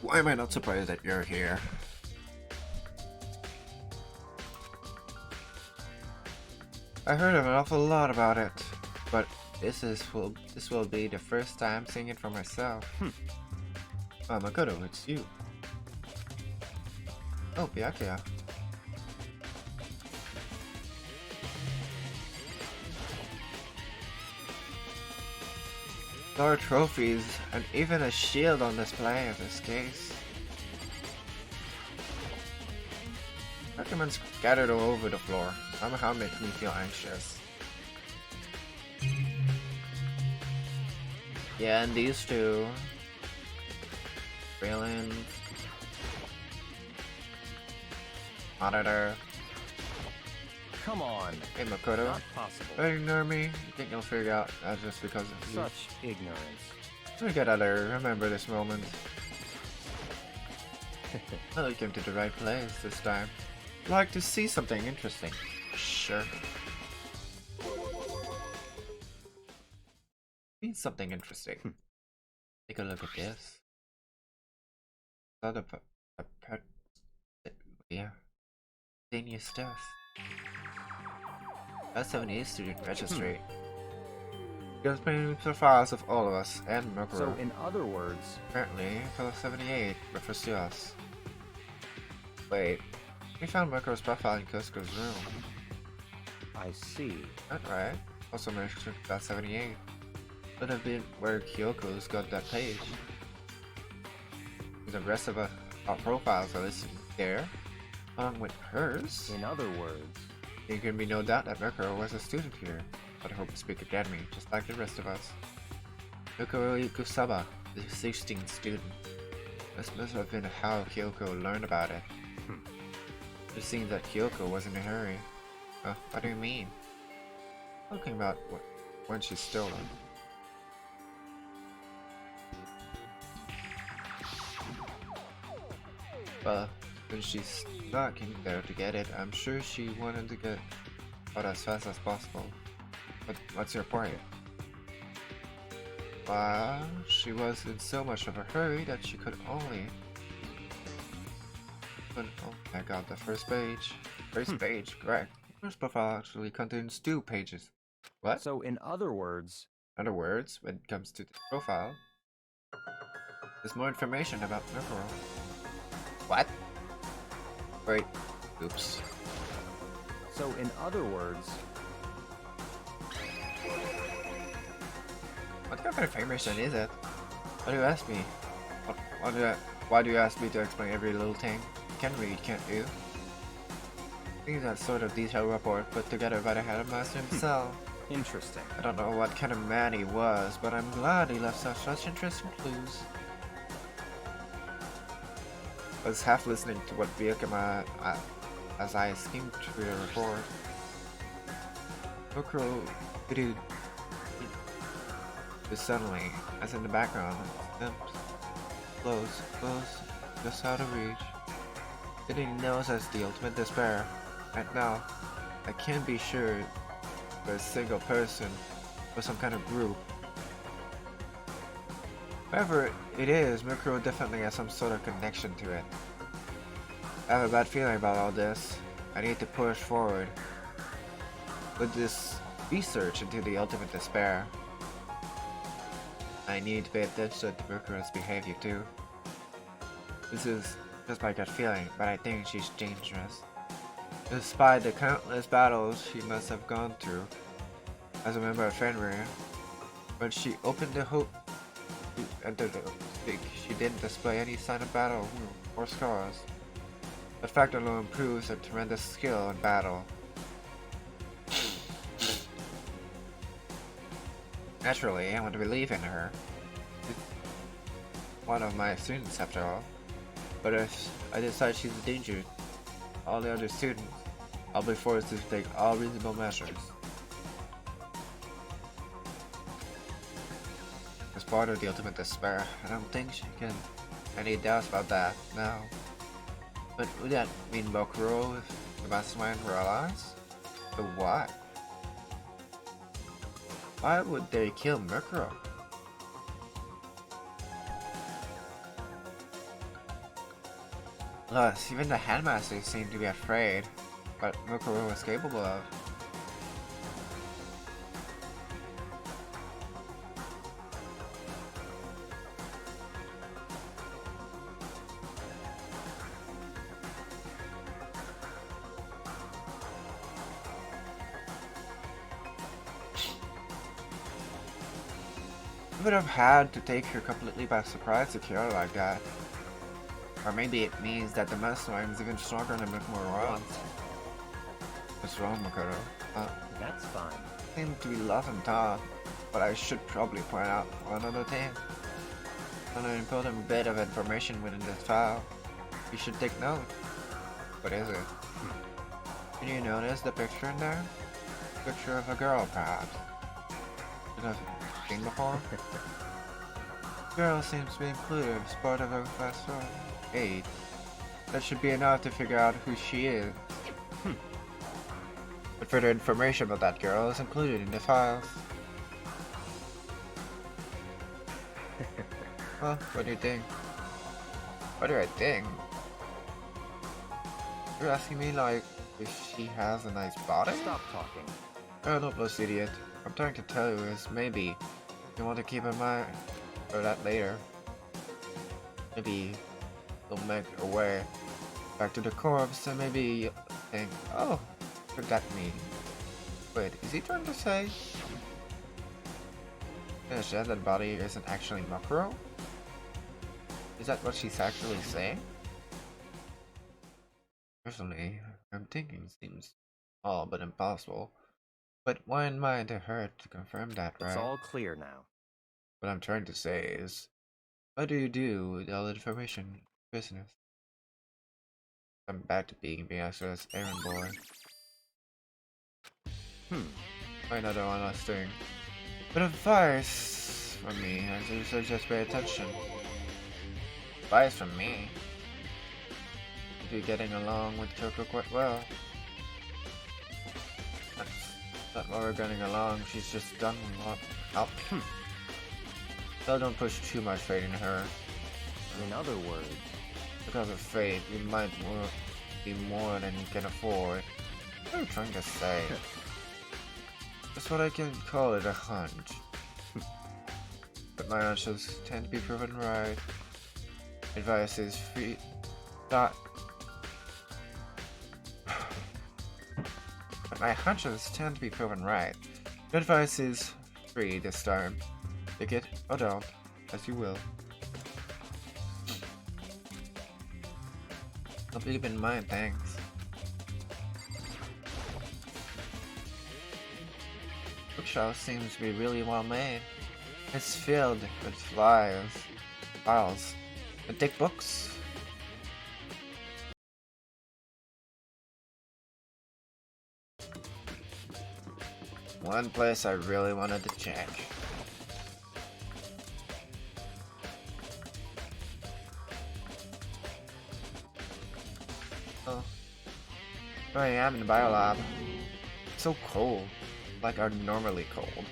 Why am I not surprised that you're here? I heard an awful lot about it, but this will be the first time seeing it for myself. Oh, Makoto, it's you. Oh, Byakuya. There are trophies and even a shield on display in this case. Documents scattered all over the floor somehow make me feel anxious. Yeah, and these two. Raylan. Monitor. Come on. Hey, Makoto. Not possible. Don't ignore me. You think you'll figure out that's just because of you? Such ignorance. We gotta remember this moment. Well, you came to the right place this time. Like to see something interesting. Sure. Means something interesting. Take a look at this. Sort of a pet. Yeah. Genius stuff. That's 78 student registry. Gives me profiles of all of us and Mokuro. So, in other words, Apparently, fellow 78 refers to us. Wait, we found Mokuro's profile in Kusuko's room. I see. That's right. Also mentioned about 78. Could have been where Kyoko's got that page. The rest of our profiles are listed there, along with hers. In other words, There can be no doubt that Mokuro was a student here, but I hope to speak academy, just like the rest of us. Mokuro Ikusaba, the 16th student. This must have been how Kyoko learned about it. It seems that Kyoko was in a hurry. What do you mean? Talking about when she stole them. Well, when she snuck in there to get it, I'm sure she wanted to get out as fast as possible. But what's your point? Well, she was in so much of a hurry that she could only... But, oh my god, the first page. First page, correct. First profile actually contains 2 pages. What? so in other words, In other words, when it comes to the profile, there's more information about Mokuro. What? Wait. Oops. so in other words, What kind of information is it? Why do you ask me? Why do you ask me to explain every little thing? You can read, can't you? I think that sort of detailed report put together by the headmaster himself. interesting. I don't know what kind of man he was, but I'm glad he left such interesting clues. I was half listening to what Ryukama as I skimmed through the report. Mokuro did suddenly, as in the background, close, just out of reach. It knows as the ultimate despair. Right now, I can't be sure for a single person or some kind of group. Whoever it is, Mokuro definitely has some sort of connection to it. I have a bad feeling about all this. I need to push forward with this research into the ultimate despair. I need to pay attention to Mokuro's behavior too. This is just my gut feeling, but I think she's dangerous. Despite the countless battles she must have gone through as a member of Fenrir, when she opened the hope to enter the speak, she didn't display any sign of battle or scars. The fact alone proves her tremendous skill in battle. Naturally, I want to believe in her. She's one of my students after all. But if I decide she's a danger to all the other students, I'll be forced to take all reasonable measures. As part of the ultimate despair, I don't think she can have any doubts about that now. But would that mean Mokuro if the mastermind were allies? So why? Why would they kill Mokuro? Plus, even the headmaster seemed to be afraid what Mokuro was capable of. Would have had to take her completely by surprise to kill her like that. Or maybe it means that the mastermind is even stronger than Mokuro was. What's wrong, Makoto? That's fine. Seem to be lost in thought. But I should probably point out one other thing. An important bit of information within this file. You should take note. What is it? Can you notice the picture in there? Picture of a girl, perhaps. You have seen before? Girl seems to be included as part of a class 8. That should be enough to figure out who she is. But further information about that girl is included in the files. Well, what do you think? What do I think? You're asking me like if she has a nice body? Stop talking. Oh, don't blush, idiot. I'm trying to tell you is maybe you want to keep in mind for that later. Maybe you'll make your way back to the corpse and maybe you'll think, oh, what could that mean? Wait, is he trying to say that body isn't actually Makuro? Is that what she's actually saying? Personally, I'm thinking seems small but impossible. But why am I to her to confirm that, right? It's all clear now. What I'm trying to say is, what do you do with all the information business? I'm back to being as errand boy. Another one last thing. But advice from me, and you should just pay attention. Advice from me? You're getting along with Kyoko quite well. That's not why we're getting along, she's just done a lot out. So don't push too much faith in her. In other words, Because of faith, you might be more than you can afford. What are you trying to say? That's what I can call it, a hunch. But my hunches tend to be proven right. Advice is free. But my hunches tend to be proven right. Your advice is free this time. Take it or don't, as you will. I'll keep in mind, thanks. Bookshelf seems to be really well made. It's filled with files, and thick books. One place I really wanted to check. Oh, here I am in the biolab. It's so cold, like abnormally cold.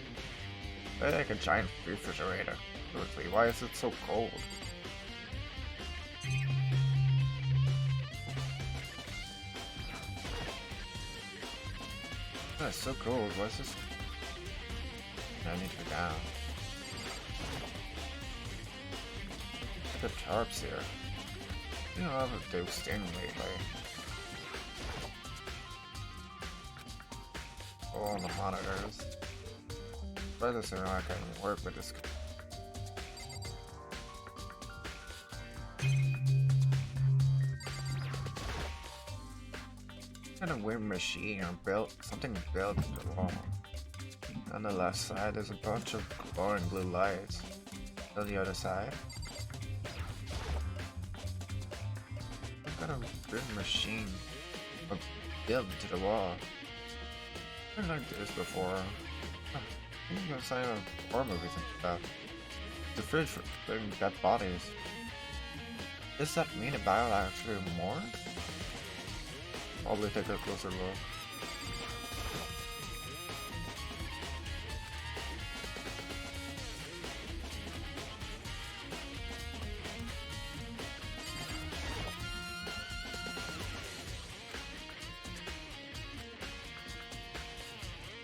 Maybe like a giant refrigerator. Seriously, why is it so cold? Oh, it's so cold. Why is this? I need to go down. Look at tarps here. You know, I haven't do sting lately. Oh, on the monitors. Try this, you know, I can work with this. Kind of weird machine or built something built in the wall. On the left side, there's a bunch of glowing blue lights. On the other side, I've got a weird machine built into the wall. I've never liked this before. I think it's inside of horror movies and stuff. The fridge for putting dead bodies. Does that mean a bio actually more? Probably take a closer look.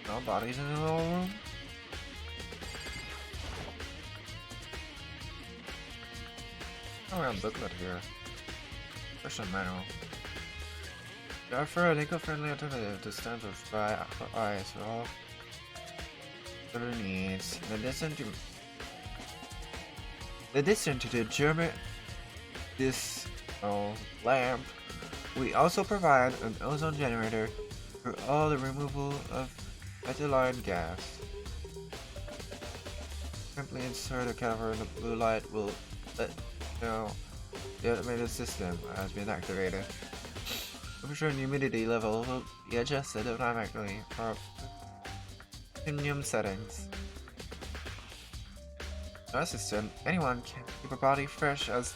No bodies in the little room? Oh, we have a booklet here. There's a manual. We offer an eco-friendly alternative to standard fry eyes for all their needs. In addition to the German lamp, we also provide an ozone generator for all the removal of methylene gas. Simply insert a cover and the blue light will let you know the automated system has been activated. Temperature and humidity level will be adjusted automatically for premium settings. In our system, anyone can keep a body fresh as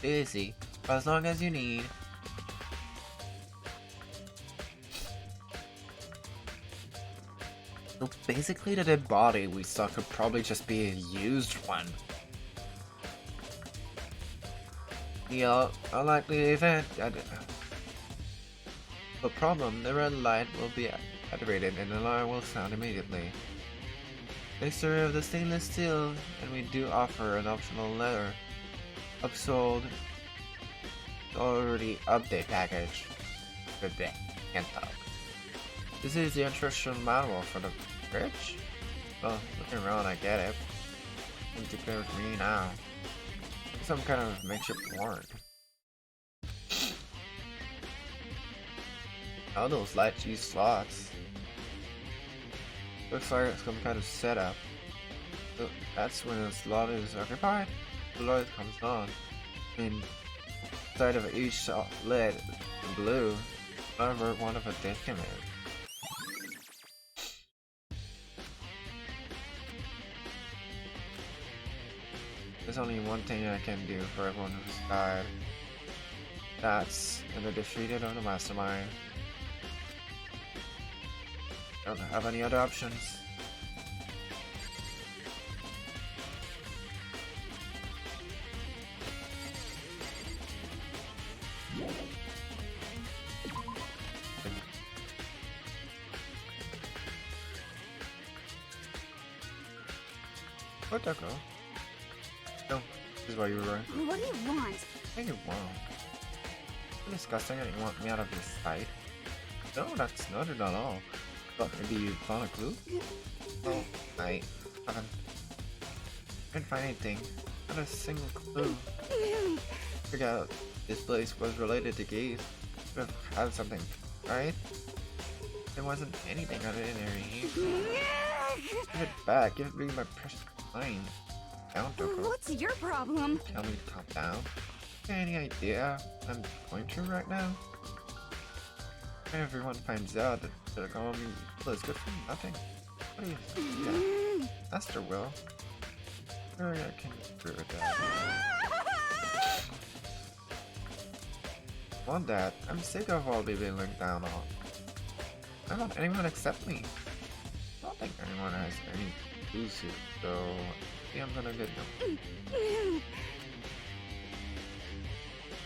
easy for as long as you need. So basically the dead body we saw could probably just be a used one. The unlikely event the problem, the red light will be activated and the alarm will sound immediately. Mixture of the stainless steel, and we do offer an optional letter upsold already update package. Good day, can't talk. This is the instruction manual for the bridge? Well, looking around I get it. Seems to clear with me now. Some kind of makeshift board. How those lights use slots? Looks like it's some kind of setup. So that's when the slot is occupied. The light comes on. Inside of each lid, in blue, whatever one of a document. There's only one thing I can do for everyone who's died. That's in the defeated of the mastermind. Don't have any other options. Where'd that go? No, this is why you were running. What do you want? What do you want? You're disgusting and you want me out of your sight? No, that's not it at all. But maybe you found a clue? Oh, I haven't. Didn't find anything. Not a single clue. Figured out this place was related to Geese. Should have had something, right? There wasn't anything ordinary. Give it back. Give me my precious mind. Down, Toko. What's your problem? Tell me to calm down. Any idea I'm going through right now? If everyone finds out that they're going to be is good for nothing. What do you think? Yeah, Master will. Sure, I can agree with that. Want that? I'm sick of all being looked down on. I don't want anyone except me. I don't think anyone has any clues here, so I think I'm gonna get them.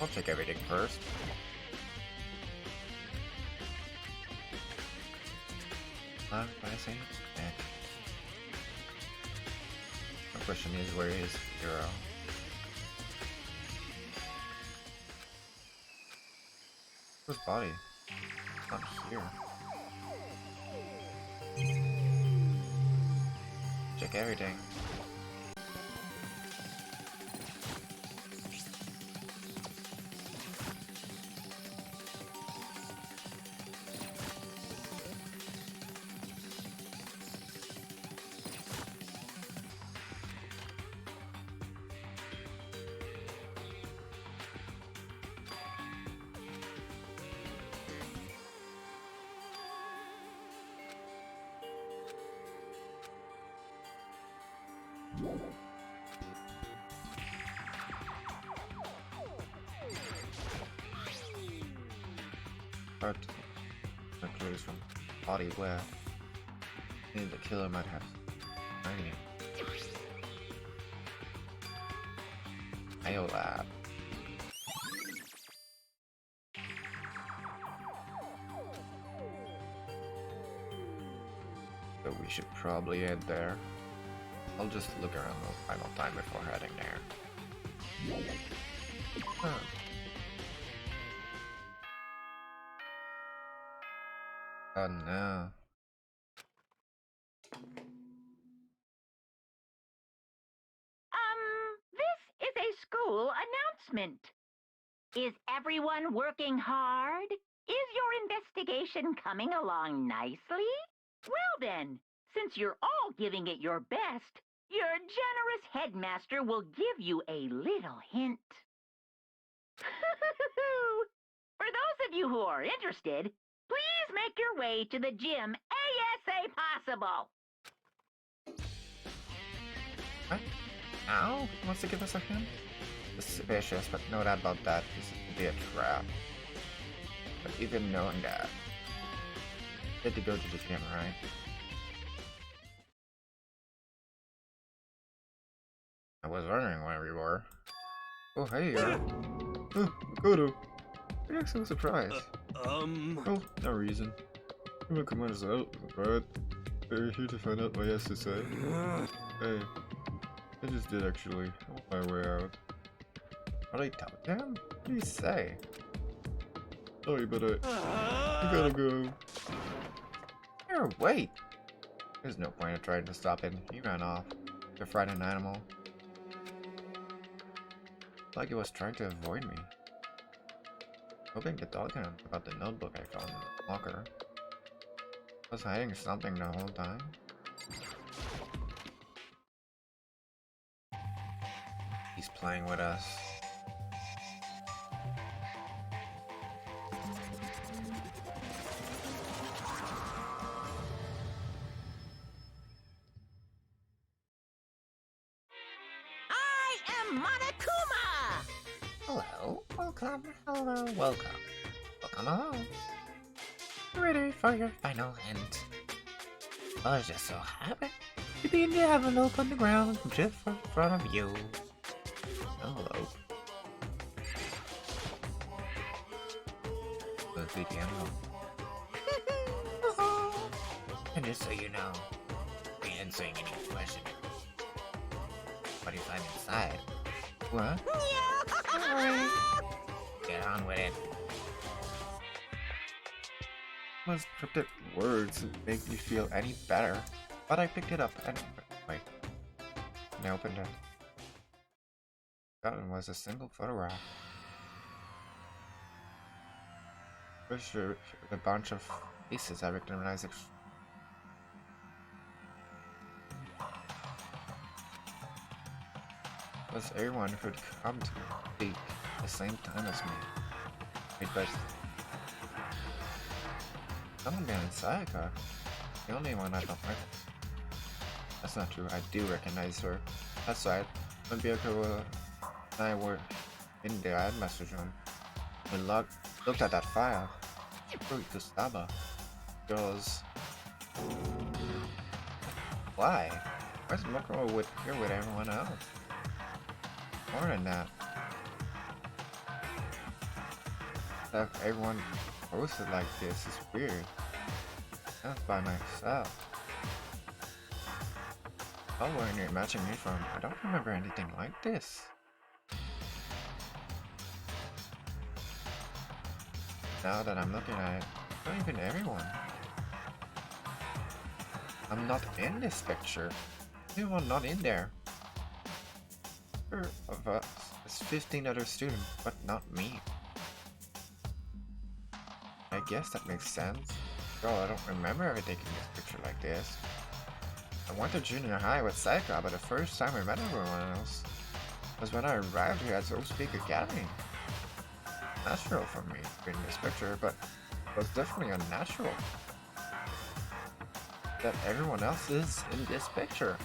I'll check everything first. What I say? The question is, where is Hero? Whose body? Not here. Check everything. Hard to clues from body where the killer might have tiny lab. So we should probably head there. I'll just look around the final time before heading there. Huh. Oh no. This is a school announcement. Is everyone working hard? Is your investigation coming along nicely? Well then, since you're all giving it your best, Your generous headmaster will give you a little hint. For those of you who are interested, please make your way to the gym ASA possible. What? Ow? He wants to give us a hint? Suspicious, but no doubt about that. This is to be a trap. But even knowing that, you had to go to the gym, right? I was wondering where we were. Oh, hey, oh, Makoto. You're so surprised. Oh, no reason. I'm gonna come on us out, but they're here to find out what he has to say. Hey, I just did actually. On my way out. What did I tell him? What did he say? Sorry, but I gotta go. Here, wait! There's no point in trying to stop him. He ran off. The frightened animal. Like he was trying to avoid me. Hoping to talk to him about the notebook I found in the locker. Was hiding something the whole time? He's playing with us. I am Monokuma! Hello, welcome, hello, welcome. Welcome along. Ready for your final hint. Well, it just so happened to be in the envelope on the ground just in front of you. Envelope. Let's see the envelope. And just so you know, we didn't say any question. What do you find inside? What? Alright. Get on with it. Those cryptic words make me feel any better, but I picked it up and wait. And I opened it. That one was a single photograph. Picture with a bunch of faces I recognize. Was everyone who'd come to speak at the same time as me. Wait, but someone behind Sayaka, the only one I don't recognize. That's not true. I do recognize her. That's right. When Byoko and I were in the headmaster's room, we looked at that file. Fruit to Saba. Girls. Why? Where's Mokuro here with everyone else? More than that. That everyone posted like this is weird. That's by myself. Oh, where are you matching me from? I don't remember anything like this. Now that I'm looking at it, not even everyone. I'm not in this picture. Everyone not in there. Of us, there's 15 other students, but not me. I guess that makes sense. Girl, I don't remember ever taking this picture like this. I went to junior high with Sayaka, but the first time I met everyone else was when I arrived here at So Speak Academy. Natural for me to be in this picture, but it was definitely unnatural that everyone else is in this picture.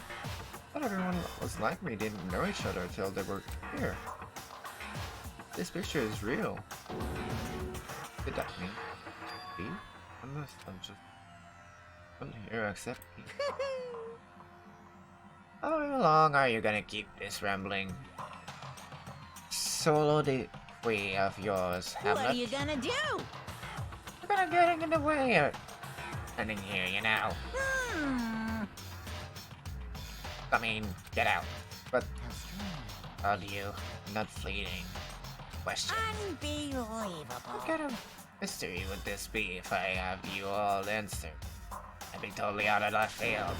Not everyone was like me, didn't know each other until they were here. This picture is real. Did that mean me? Unless I'm just not here accept me. How long are you gonna keep this rambling? Solo the way of yours have What not... are you gonna do? You're gonna get in the way of standing here, you know. I mean, get out. But all you, not fleeting question. Unbelievable. What kind of mystery would this be if I have you all answer? I'd be totally out of left field.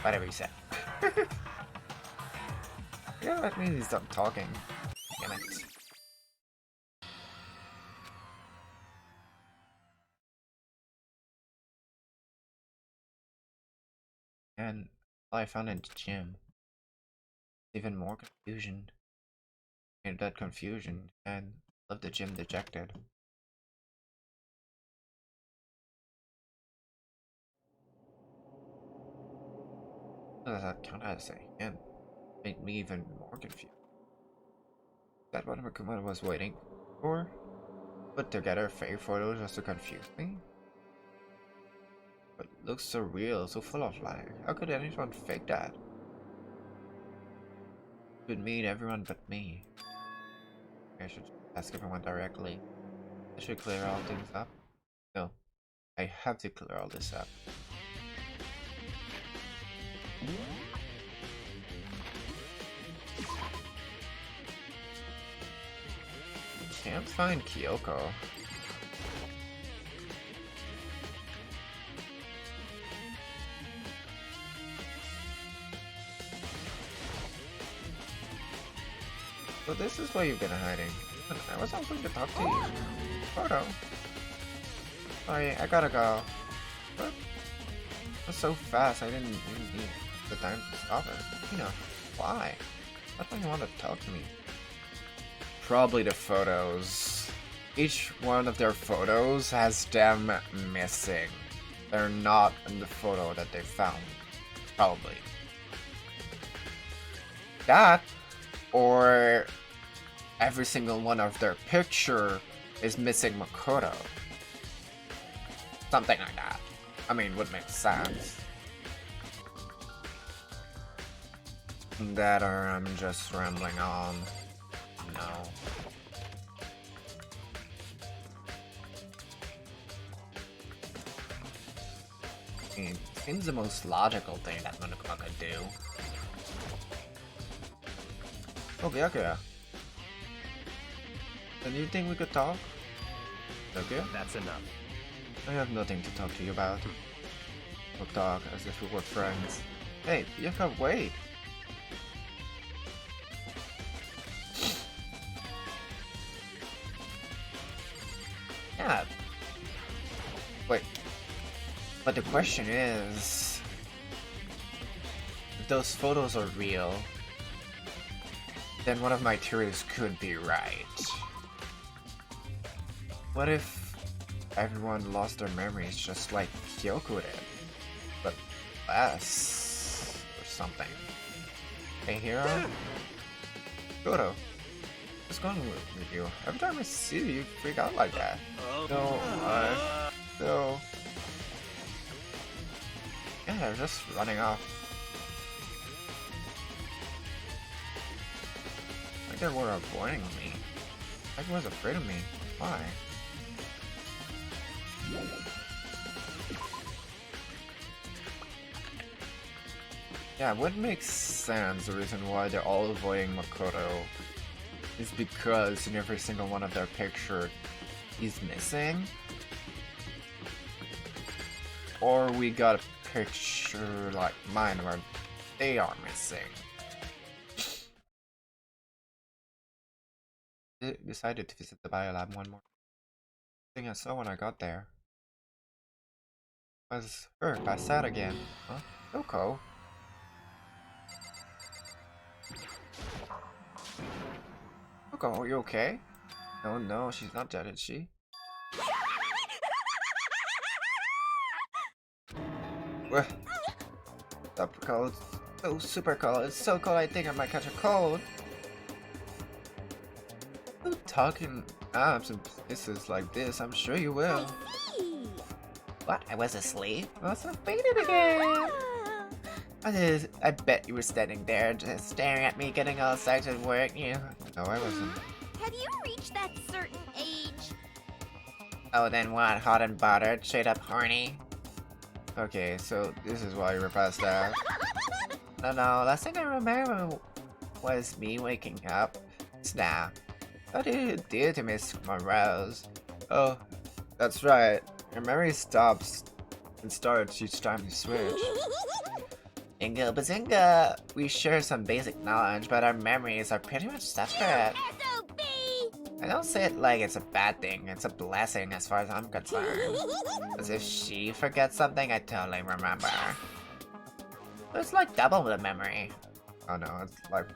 Whatever you said. Yeah, let me stop talking. Damn it. And all I found in the gym. Even more confusion. And that confusion and left the gym dejected. What does that count as a hint? Made me even more confused. Is that what Makuma was waiting for? Put together fake photos just to confuse me? But it looks so real, so full of life. How could anyone fake that? It would mean everyone but me. I should ask everyone directly. I should clear all things up. No, I have to clear all this up. Can't find Kyoko. So this is why you've been hiding. I was hoping to talk to you. Photo. Sorry, I gotta go. What? It was so fast, I didn't even need the time to stop her. You know, why? Why don't you want to talk to me? Probably the photos. Each one of their photos has them missing. They're not in the photo that they found. Probably. That, or every single one of their picture is missing Makoto. Something like that. I mean, would make sense. That or I'm just rambling on. No. It seems the most logical thing that Monokuma could do. Okay. Then you think we could talk? Okay? That's enough. I have nothing to talk to you about. We'll talk as if we were friends. Hey, you can wait. Yeah. Wait. But the question is, if those photos are real, then one of my theories could be right. What if everyone lost their memories just like Kyoko did, but less or something? Hey, Hiro? Goto, what's going on with you? Every time I see you, you freak out like that. No. Yeah, they're just running off. Like they were avoiding me. Like they was afraid of me. Why? Yeah, what makes sense, the reason why they're all avoiding Makoto is because in every single one of their picture he's missing. Or we got a picture like mine where they are missing. Decided to visit the biolab one more thing I saw when I got there was her passed out again. Huh? Yoko? Yoko, are you okay? No, she's not dead, is she? What? Super cold. So super cold. It's so cold I think I might catch a cold. You talking apps and places like this, I'm sure you will. What? I was asleep? I was faded again. I bet you were standing there just staring at me getting all excited weren't you? No, I wasn't. Have you reached that certain age? Oh, then what? Hot and bothered? Straight up horny? Okay, so this is why you were passed out. No, last thing I remember was me waking up. Snap. What did you do to Miss Monrose? Oh, that's right. Your memory stops and starts each time you switch. Bingo bazinga! We share some basic knowledge, but our memories are pretty much separate. SOB! I don't say it like it's a bad thing, it's a blessing as far as I'm concerned. As if she forgets something I totally remember. It's like double the memory. Oh no, it's like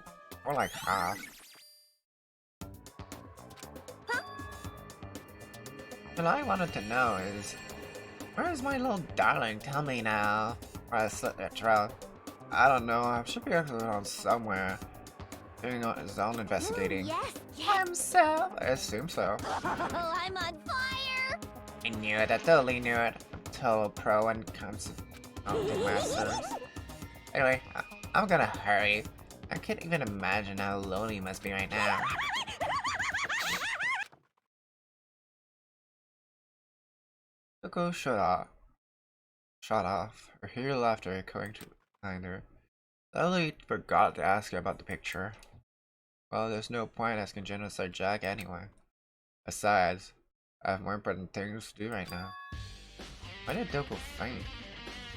more like half. What I wanted to know is, where is my little darling? Tell me now. Or I slit their throat. I don't know. I should be around somewhere, doing his own investigating. Yes, yes. Himself. I assume so. Oh, I'm on fire. I knew it. I totally knew it. I'm total pro when it comes to Dungeon Masters. Anyway, I'm gonna hurry. I can't even imagine how lonely you must be right now. Coco shut off. Her hear laughter echoing behind her. Lily forgot to ask her about the picture. Well, there's no point asking Genocide Jack anyway. Besides, I have more important things to do right now. Why did Doko faint?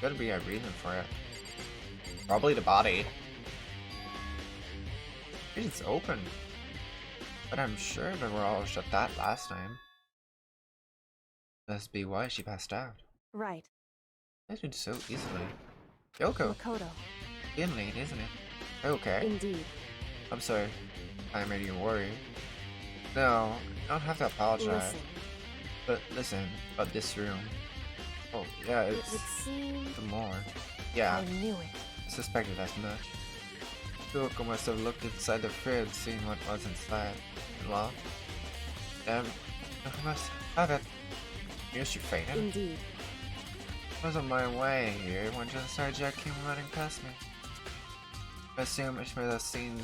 There's gotta be a reason for it. Probably the body. It's open. But I'm sure they were all shut that last time. Must be why she passed out. Right. That did so easily. Yoko, Makoto. getting late, isn't it? Okay. Indeed. I'm sorry. I made you worry. No, you don't have to apologize. Listen. But listen, about this room. Oh, yeah, It it's would seem the more. Yeah, I knew it. I suspected as much. Yoko must have looked inside the fridge, seeing what was inside. And well, I must have it. Here she fainted. Indeed. I was on my way here when Genocide Jack came running past me. I assume it made have seen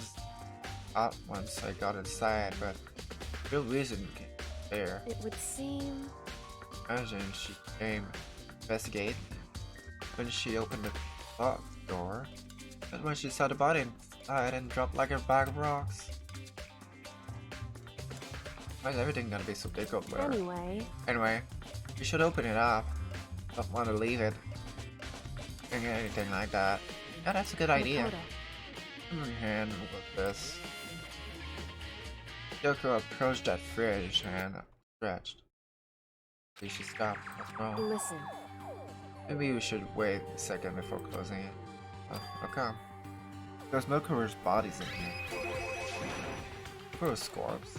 out once I got inside, but real reason there. It would seem Imagine she came investigate when she opened the box door. That's when she saw the body inside and dropped like a bag of rocks. Why is everything gonna be so big up there? Anyway, you should open it up. Don't want to leave it. Doing anything like that. Yeah, that's a good idea. Makoto. Give me a hand with this. Yoko approached that fridge and stretched. Please she stopped. What's wrong? Listen. Maybe we should wait a second before closing it. Oh, okay. There's Mokuro's bodies in here. Mokuro's corpse.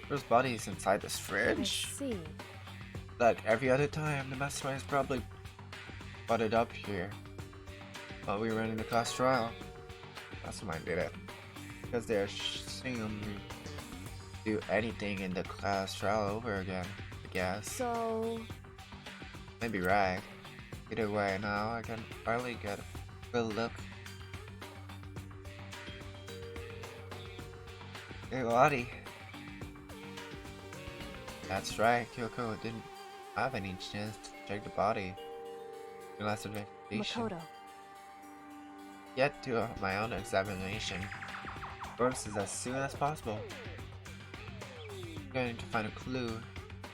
Mokuro's body's inside this I fridge. see. Like every other time, the Maskyrade probably brought it up here while we were in the class trial. That's why I did it. Because they're assumed to do anything in the class trial over again, I guess. So Maybe right. Either way, now I can finally get a good look. Hey, Lottie. That's right, Kyoko didn't have any chance to check the body. The last investigation. Makoto. Yet to my own examination. Courses as soon as possible. I'm going to find a clue.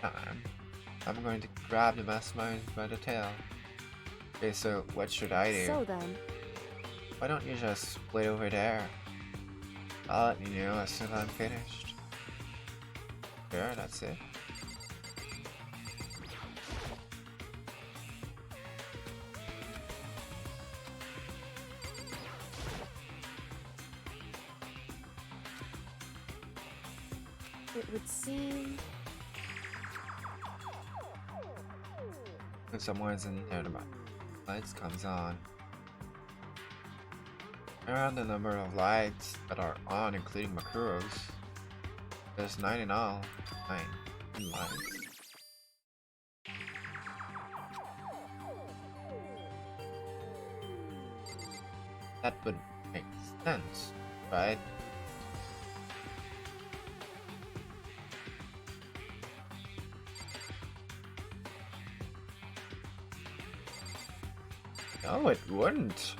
Time. I'm going to grab the mastermind by the tail. Okay, so what should I do? So then, Why don't you just wait over there? I'll let you know as soon as I'm finished. Sure, that's it. it would seem If someone's in there, the lights comes on. Around the number of lights that are on, including Makuro's. There's 9 in all. 9 lights. That would make sense, right? No, it wouldn't.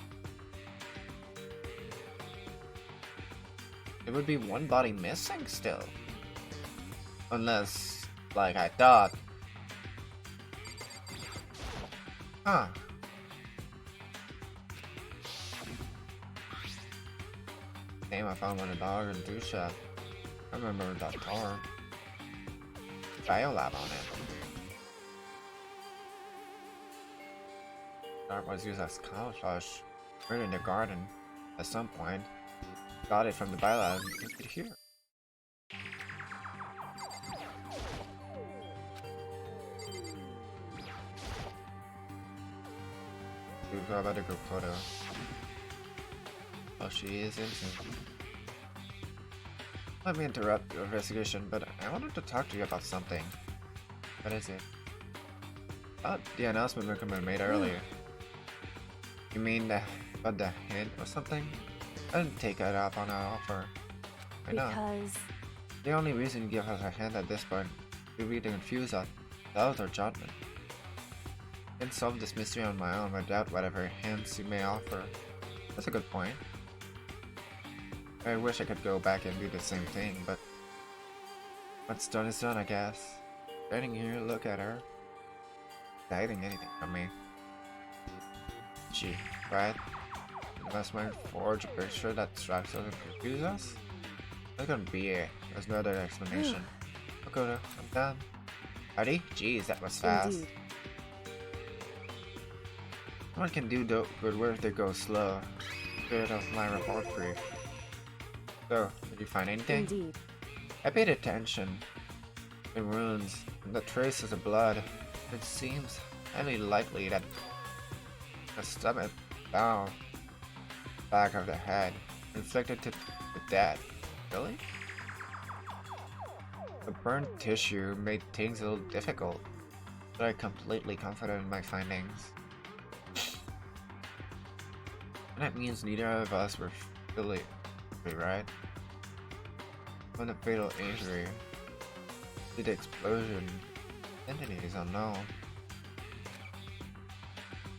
There would be one body missing still. Unless, like I thought. Huh. Name I found one of the dog in do shop. I remember that car. Biolab on it. That was used as camouflage. Buried in the garden at some point. Got it from the biolab and used it here. We've got about a group photo. Oh, she is innocent. Let me interrupt your investigation, but I wanted to talk to you about something. What is it? The announcement Rickman made earlier. You mean about the hint or something? I didn't take it up on our offer. I know. Because The only reason you give us a hint at this point is to confuse us. That was our judgment. I can solve this mystery on my own without whatever hints you may offer. That's a good point. I wish I could go back and do the same thing, but what's done is done, I guess. Standing here, look at her. Hiding anything from me. She, right? Unless my forge a picture that distracts us and confuses us? That couldn't be it. There's no other explanation. Makoto, I'm done. Ready? Jeez, that was fast. indeed. One can do good work if they go slow. Bit of my report brief. So, did you find anything? Indeed. I paid attention. The wounds, and the traces of blood. It seems highly likely that the stomach down back of the head inflicted to the dead. Really? The burnt tissue made things a little difficult, but I'm completely confident in my findings. And that means neither of us were really right? When the fatal injury, the explosion, identity is unknown.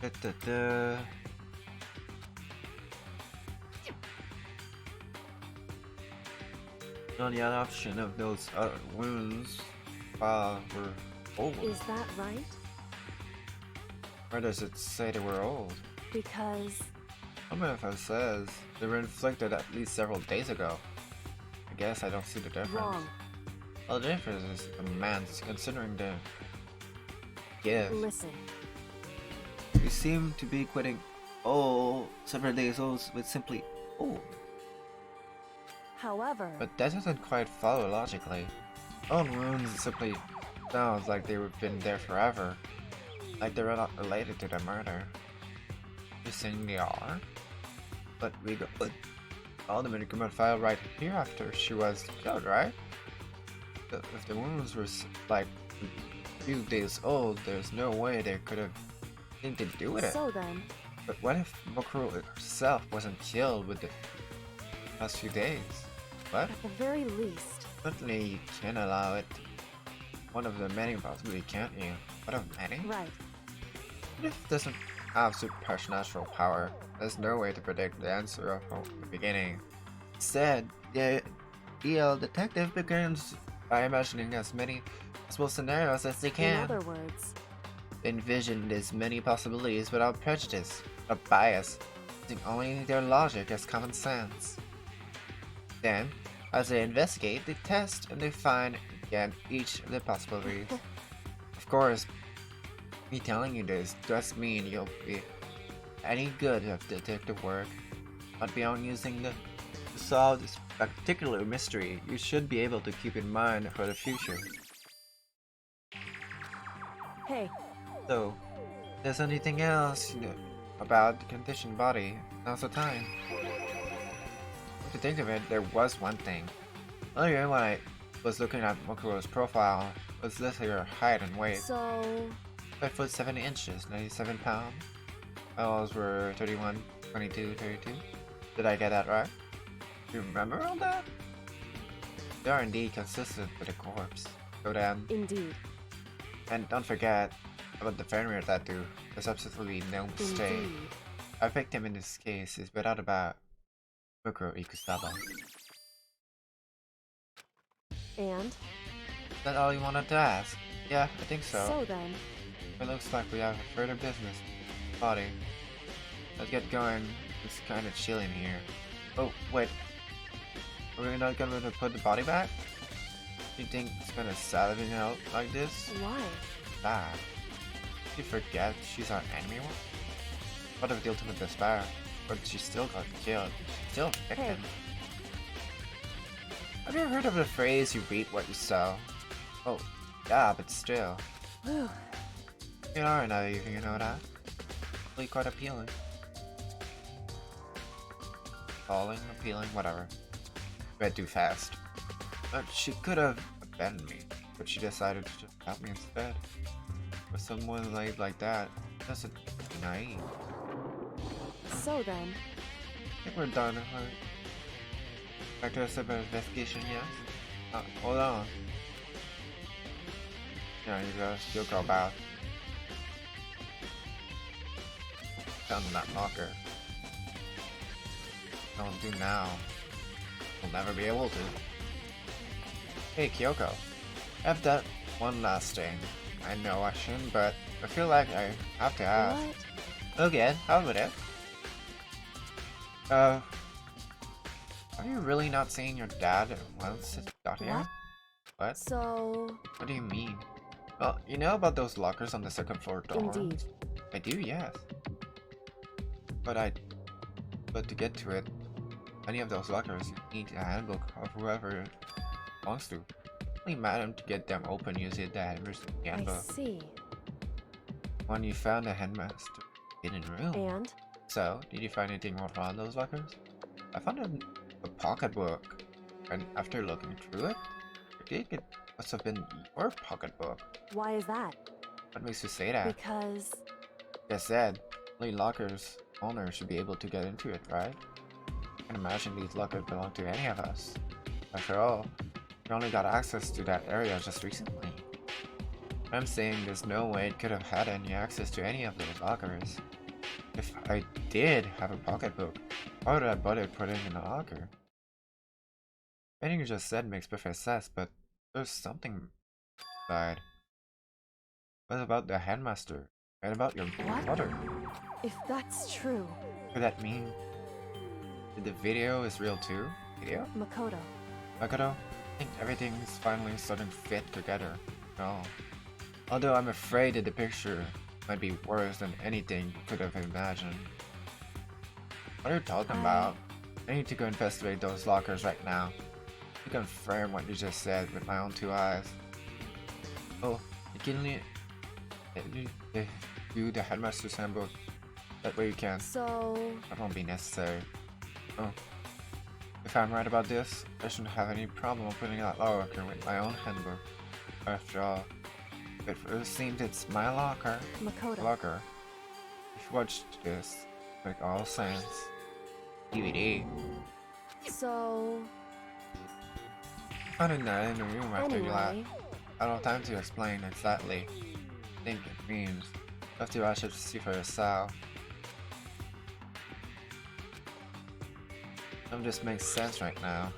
The only other option of those wounds were old. Is that right? Where does it say they were old? Because Some info says they were inflicted at least several days ago. I guess I don't see the difference. wrong. Well, the difference is immense considering the gift. Listen. You seem to be quitting several days old with simply old. However, But that doesn't quite follow logically. Old wounds simply sounds like they've been there forever. Like they're not related to the murder. You're saying they are? But we got all the medical file right here after she was killed, right? If the wounds were like a few days old, there's no way they could have anything to do with it. so then, But what if Mokuro herself wasn't killed with the past few days? What? at the very least, Certainly you can allow it. One of the many possibilities, can't you? One of many? right. What if it doesn't have supernatural power? There's no way to predict the answer from the beginning. Instead, the DL detective begins by imagining as many possible scenarios as they In can. other words, Envision as many possibilities without prejudice or bias, using only their logic as common sense. Then, as they investigate, they test and they find again each of the possibilities. Of course, me telling you this does mean you'll be any good at detective work, but beyond using to solve this particular mystery, you should be able to keep in mind for the future. hey, So, if there's anything else you know about the conditioned body, now's the time. To think of it, there was one thing. Earlier when I was looking at Mokuro's profile, it was listed her height and weight. so 5 foot 7 inches, 97 pounds. Miles were 31, 22, 32. Did I get that right? Do you remember all that? They are indeed consistent with the corpse. So then, indeed, and don't forget about the Fenrir tattoo. There's absolutely no mistake. indeed. Our victim in this case is without a doubt Mukuro Ikusaba. And Is that all you wanted to ask? Yeah, I think so. so then, It looks like we have further business. Body. Let's get going. It's kind of chilly in here. Oh, wait. Are we not gonna put the body back? You think it's gonna salvage out like this? why? Bad. You forget she's our enemy one? What of the ultimate despair? But she still got killed. Still a victim. Hey. Have you ever heard of the phrase, you reap what you sow? Oh, yeah, but still. Whew. You know, now you know that. Really quite appealing. Falling, appealing, whatever. Read too fast. But she could have abandoned me, but she decided to just help me instead. With someone like that, that's naive. So then, I think we're done. Back to a separate investigation, yes? Hold on. Yeah, you'll go back. Down in that locker. Don't do now. We'll never be able to. Hey Kyoko, I have that one last thing. I know I shouldn't, but I feel like I have to ask. what? Okay, how about it? Are you really not seeing your dad once it got here? What? What? So, What do you mean? Well, you know about those lockers on the second floor door? indeed. I do, yes. But to get to it, any of those lockers, you need a handbook of whoever it belongs to. Only madam to get them open using the headmaster's I handbook. see. When you found the headmaster's hidden room. And? So, did you find anything more on those lockers? I found a pocketbook, and after looking through it, I think it must have been your pocketbook. Why is that? What makes you say that? Because, Like I said, only lockers owner should be able to get into it, right? I can imagine these lockers belong to any of us. After all, we only got access to that area just recently. I'm saying there's no way it could have had any access to any of those lockers. If I did have a pocketbook, why would I bother putting it in a locker? Everything you just said makes perfect sense, but there's something inside. What about the headmaster? And about your What? brother? if that's true, Could that mean that the video is real too? Video? Makoto, Makoto? I think everything's finally starting to fit together. No. Although I'm afraid that the picture might be worse than anything you could have imagined. What are you talking about? I need to go investigate those lockers right now. To confirm what you just said with my own 2 eyes. Oh, you can do the headmaster's handbook. That way you can. so, That won't be necessary. Oh. If I'm right about this, I shouldn't have any problem opening that locker with my own handbook. After all, it seems it's my locker. Makoto, If you watched this, make all sense. DVD. so, Finding that in the room after you left. anyway, I don't have time to explain exactly. I think it means you have to watch it to see for yourself. None of this makes sense right now.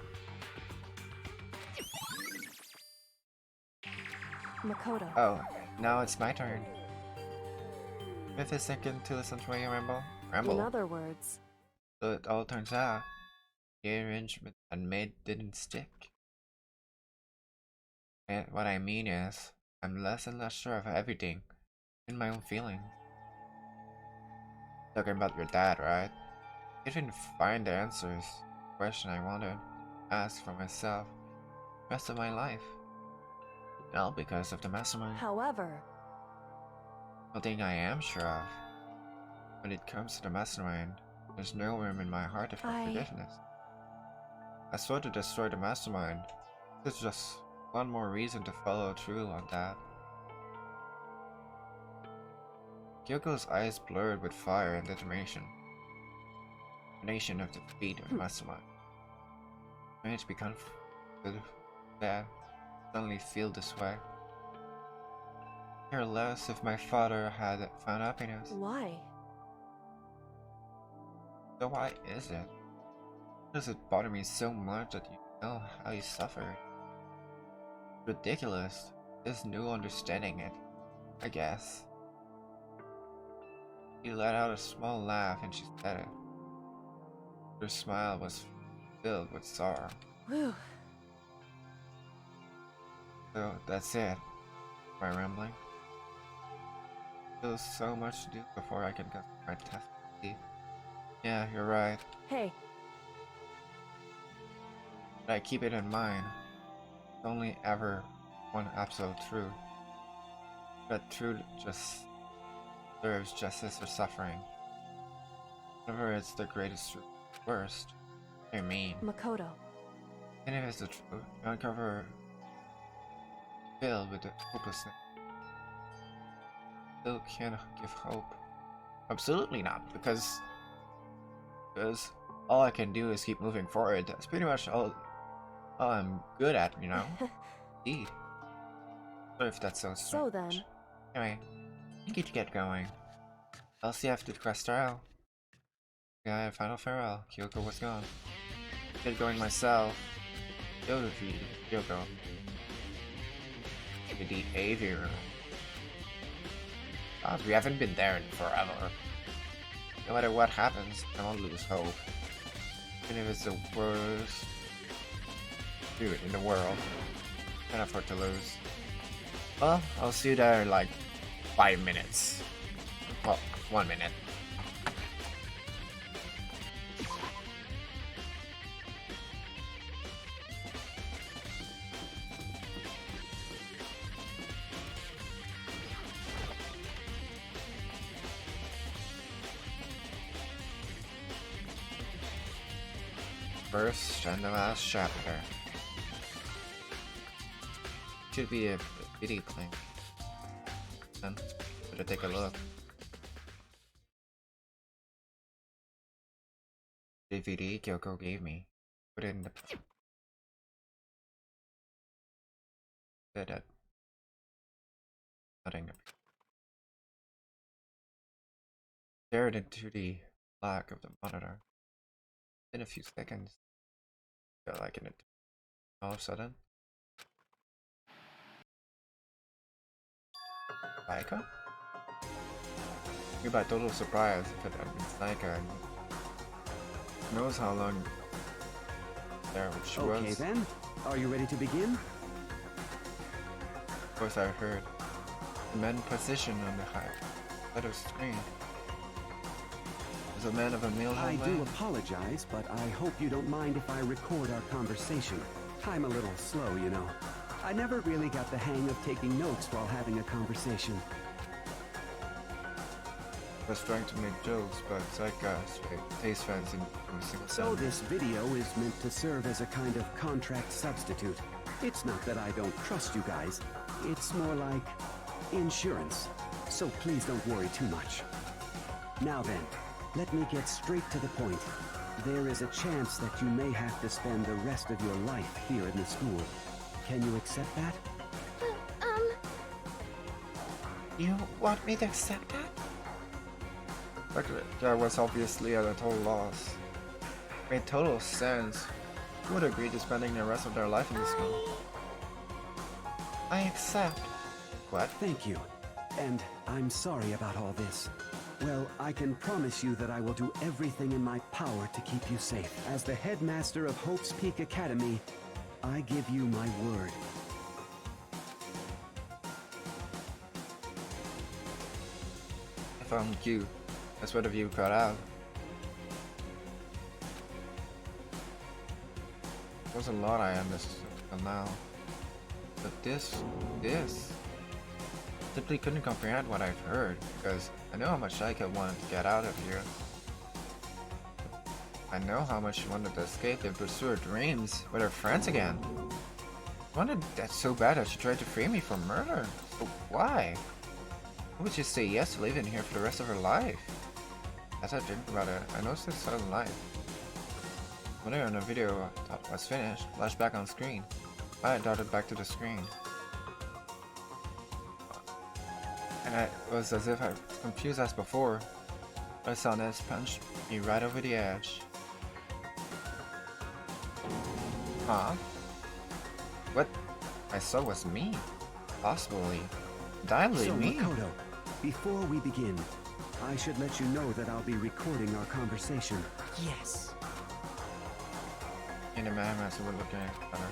Makoto, Oh, now it's my turn. If a second to listen to my ramble. in other words, So it all turns out, the arrangement I made didn't stick. And what I mean is, I'm less and less sure of everything, in my own feelings. Talking about your dad, right? I didn't find the answers to the question I wanted to ask for myself the rest of my life. All because of the mastermind. however, One thing I am sure of, when it comes to the mastermind, there's no room in my heart for forgiveness. I swore to destroy the mastermind. This is just one more reason to follow through on that. Kyoko's eyes blurred with fire and determination. Determination of defeat of the mastermind. Strange to be that suddenly feel this way. Care less if my father had found happiness. why? So why is it? Does it bother me so much that you know how you suffered? Ridiculous. There's no understanding it, I guess. She let out a small laugh and she said it. Her smile was filled with sorrow. Whew, So that's it. Am I rambling? Still so much to do before I can get my test Yeah, you're right. Hey, But I keep it in mind. There's only ever one absolute truth. But truth just serves justice or suffering. Whenever it's the greatest truth, worst. I mean, Makoto. and if it's the truth, you uncover filled with the hopelessness. Still can't give hope. Absolutely not, because all I can do is keep moving forward. That's pretty much all I'm good at, you know? Indeed. Sorry if that's so strange. So then, Anyway, I need to get going. I'll see you after the quest trial. Yeah, final farewell. Kyoko was gone. Get going myself. Kyoko. The aviary. God, we haven't been there in forever. No matter what happens, I won't lose hope. Even if it's the worst dude in the world, I can't afford to lose. Well, I'll see you there in like 5 minutes. Well, 1 minute. First and the last chapter. Should be a video playing. Then, better take a look. DVD Kyoko gave me. Put it in the. Said that. Nothing. Stared into the black of the monitor. In a few seconds. Felt like it. All of a sudden. Saika? Me by total surprise if it had been Saika and knows how long there she was. Okay then, are you ready to begin? Of course I heard the man position on the high side of the screen. Was a man of a meal I man. do apologize, but I hope you don't mind if I record our conversation. I'm a little slow, you know. I never really got the hang of taking notes while having a conversation. Was trying to make jokes, but Saika stays fans in from a single So sentence. this video is meant to serve as a kind of contract substitute. It's not that I don't trust you guys. It's more like insurance. So please don't worry too much. Now then, let me get straight to the point. There is a chance that you may have to spend the rest of your life here in the school. Can you accept that? You want me to accept that? Like, that was obviously at a total loss. Made total sense. Who would agree to spending the rest of their life in the school? I accept. What? Thank you. And I'm sorry about all this. Well, I can promise you that I will do everything in my power to keep you safe. As the headmaster of Hope's Peak Academy, I give you my word. I found you. That's what the view cut out. There's a lot I understood until now. But this simply couldn't comprehend what I've heard, because I know how much Saika wanted to get out of here. I know how much she wanted to escape and pursue her dreams with her friends again. I wanted that so bad that she tried to frame me for murder. But why? Why would she say yes to living here for the rest of her life? As I think about it, I noticed this sudden light. When I on a video I thought was finished, flashed back on screen. I darted back to the screen. And it was as if I was confused as before. I saw this punched me right over the edge. Huh? What I saw was me. Possibly. Entirely So, me. Makoto, before we begin, I should let you know that I'll be recording our conversation. Yes. In the man as we were looking at each other.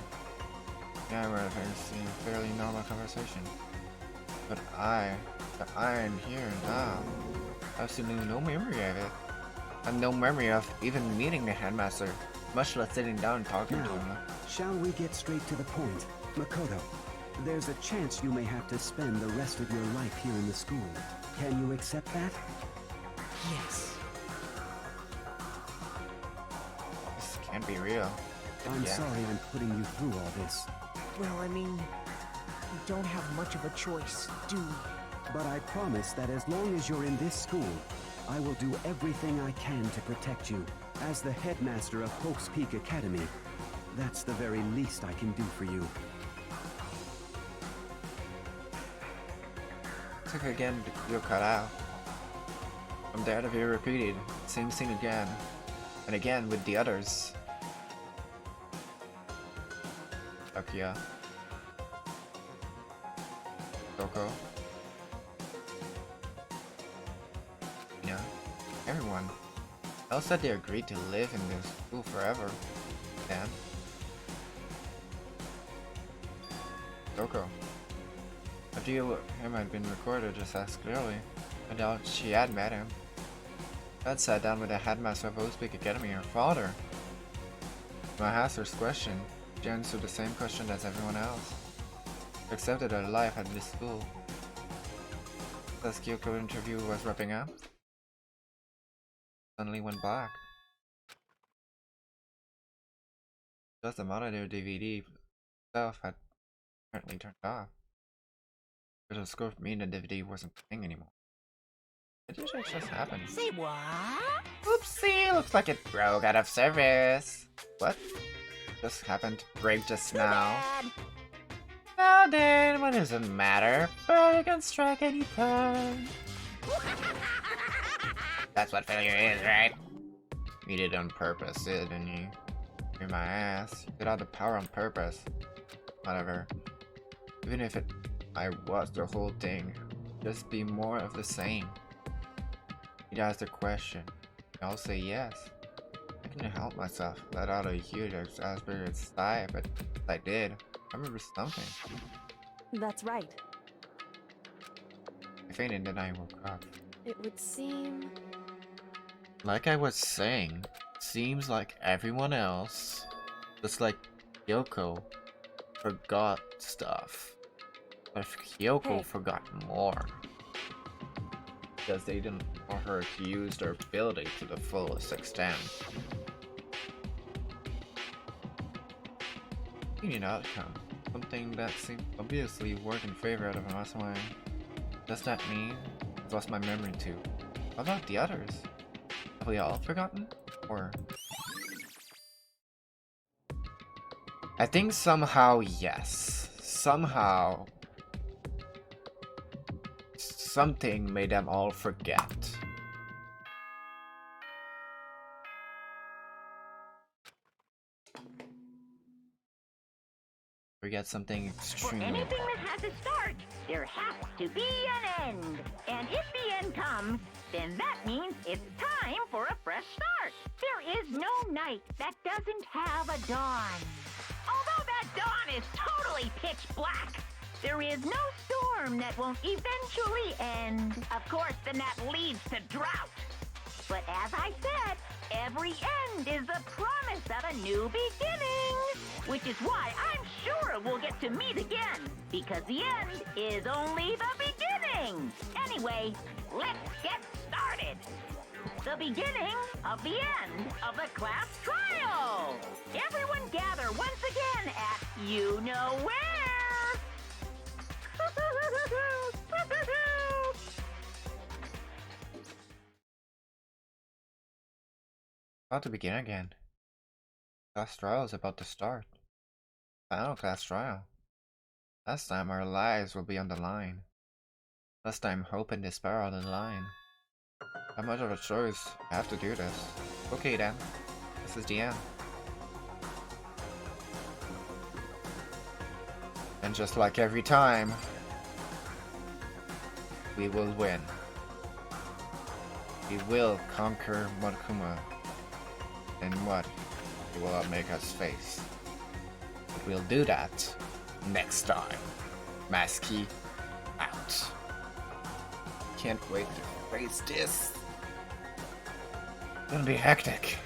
Yeah, we're having a fairly normal conversation. But I am here now. Absolutely no memory of it. and no memory of even meeting the headmaster, much less sitting down and talking to Now, him. shall we get straight to the point? Makoto, there's a chance you may have to spend the rest of your life here in the school. Can you accept that? Yes. This can't be real. I'm Yeah. sorry I'm putting you through all this, Well, I mean, we don't have much of a choice, do we? but I promise that as long as you're in this school, I will do everything I can to protect you. As the headmaster of Hope's Peak Academy, that's the very least I can do for you. Took again, you'll cut out. From there to be repeated, same scene again, and again with the others. Takuya. Doko. Yeah, everyone. Else said they agreed to live in this school forever. Then. Doko. After him had been recorded just as clearly, I doubt she had met him. Dad sat down with the headmaster of Ozpeak Academy, her father. When I asked her this question, she answered the same question as everyone else. She accepted her life at this school. As Kyoko interview was wrapping up, suddenly went black. Just the monitor DVD itself had apparently turned off. But the score mean the DVD wasn't playing anymore. It just happened. Say what? Oopsie, looks like it broke out of service. What? Just happened to break just now. Dad. Now then, what does it matter? But you can strike any time. That's what failure is, right? You did it on purpose, didn't you? You're my ass. You did all the power on purpose. Whatever. Even if I was the whole thing, just be more of the same. He'd ask the question. I'll say yes. I couldn't help myself. Let out a huge exasperated sigh, but I did. I remember something. That's right. I fainted and then I woke up. It would seem... Like I was saying, seems like everyone else, just like Kyoko, forgot stuff. But if Kyoko Hey. forgot more. Because they didn't want her to use their ability to the fullest extent. Union outcome. Something that seemed obviously work in favor of Masamune. Does that mean I've lost my memory too? What about the others? Have we all forgotten? Or... I think somehow yes. Somehow... something made them all forget. Forget something For extremely anything important. that has a start, there has to be an end. And if the end comes, then that means it's time for a fresh start. There is no night that doesn't have a dawn. Although that dawn is totally pitch black, there is no storm that won't eventually end. Of course, then that leads to drought. But as I said, every end is the promise of a new beginning. Which is why I'm sure we'll get to meet again. Because the end is only the beginning. Anyway, let's get started. The beginning of the end of the class trial. Everyone gather once again at you know where. About to begin again. Class trial is about to start. Final class trial. Last time our lives will be on the line. Last time hope and despair are on the line. How much of a choice I have to do this? Okay then. This is the end. And just like every time, we will win. We will conquer Monokuma. And what it will make us face. But we'll do that next time. Masky out. Can't wait to face this. gonna be hectic.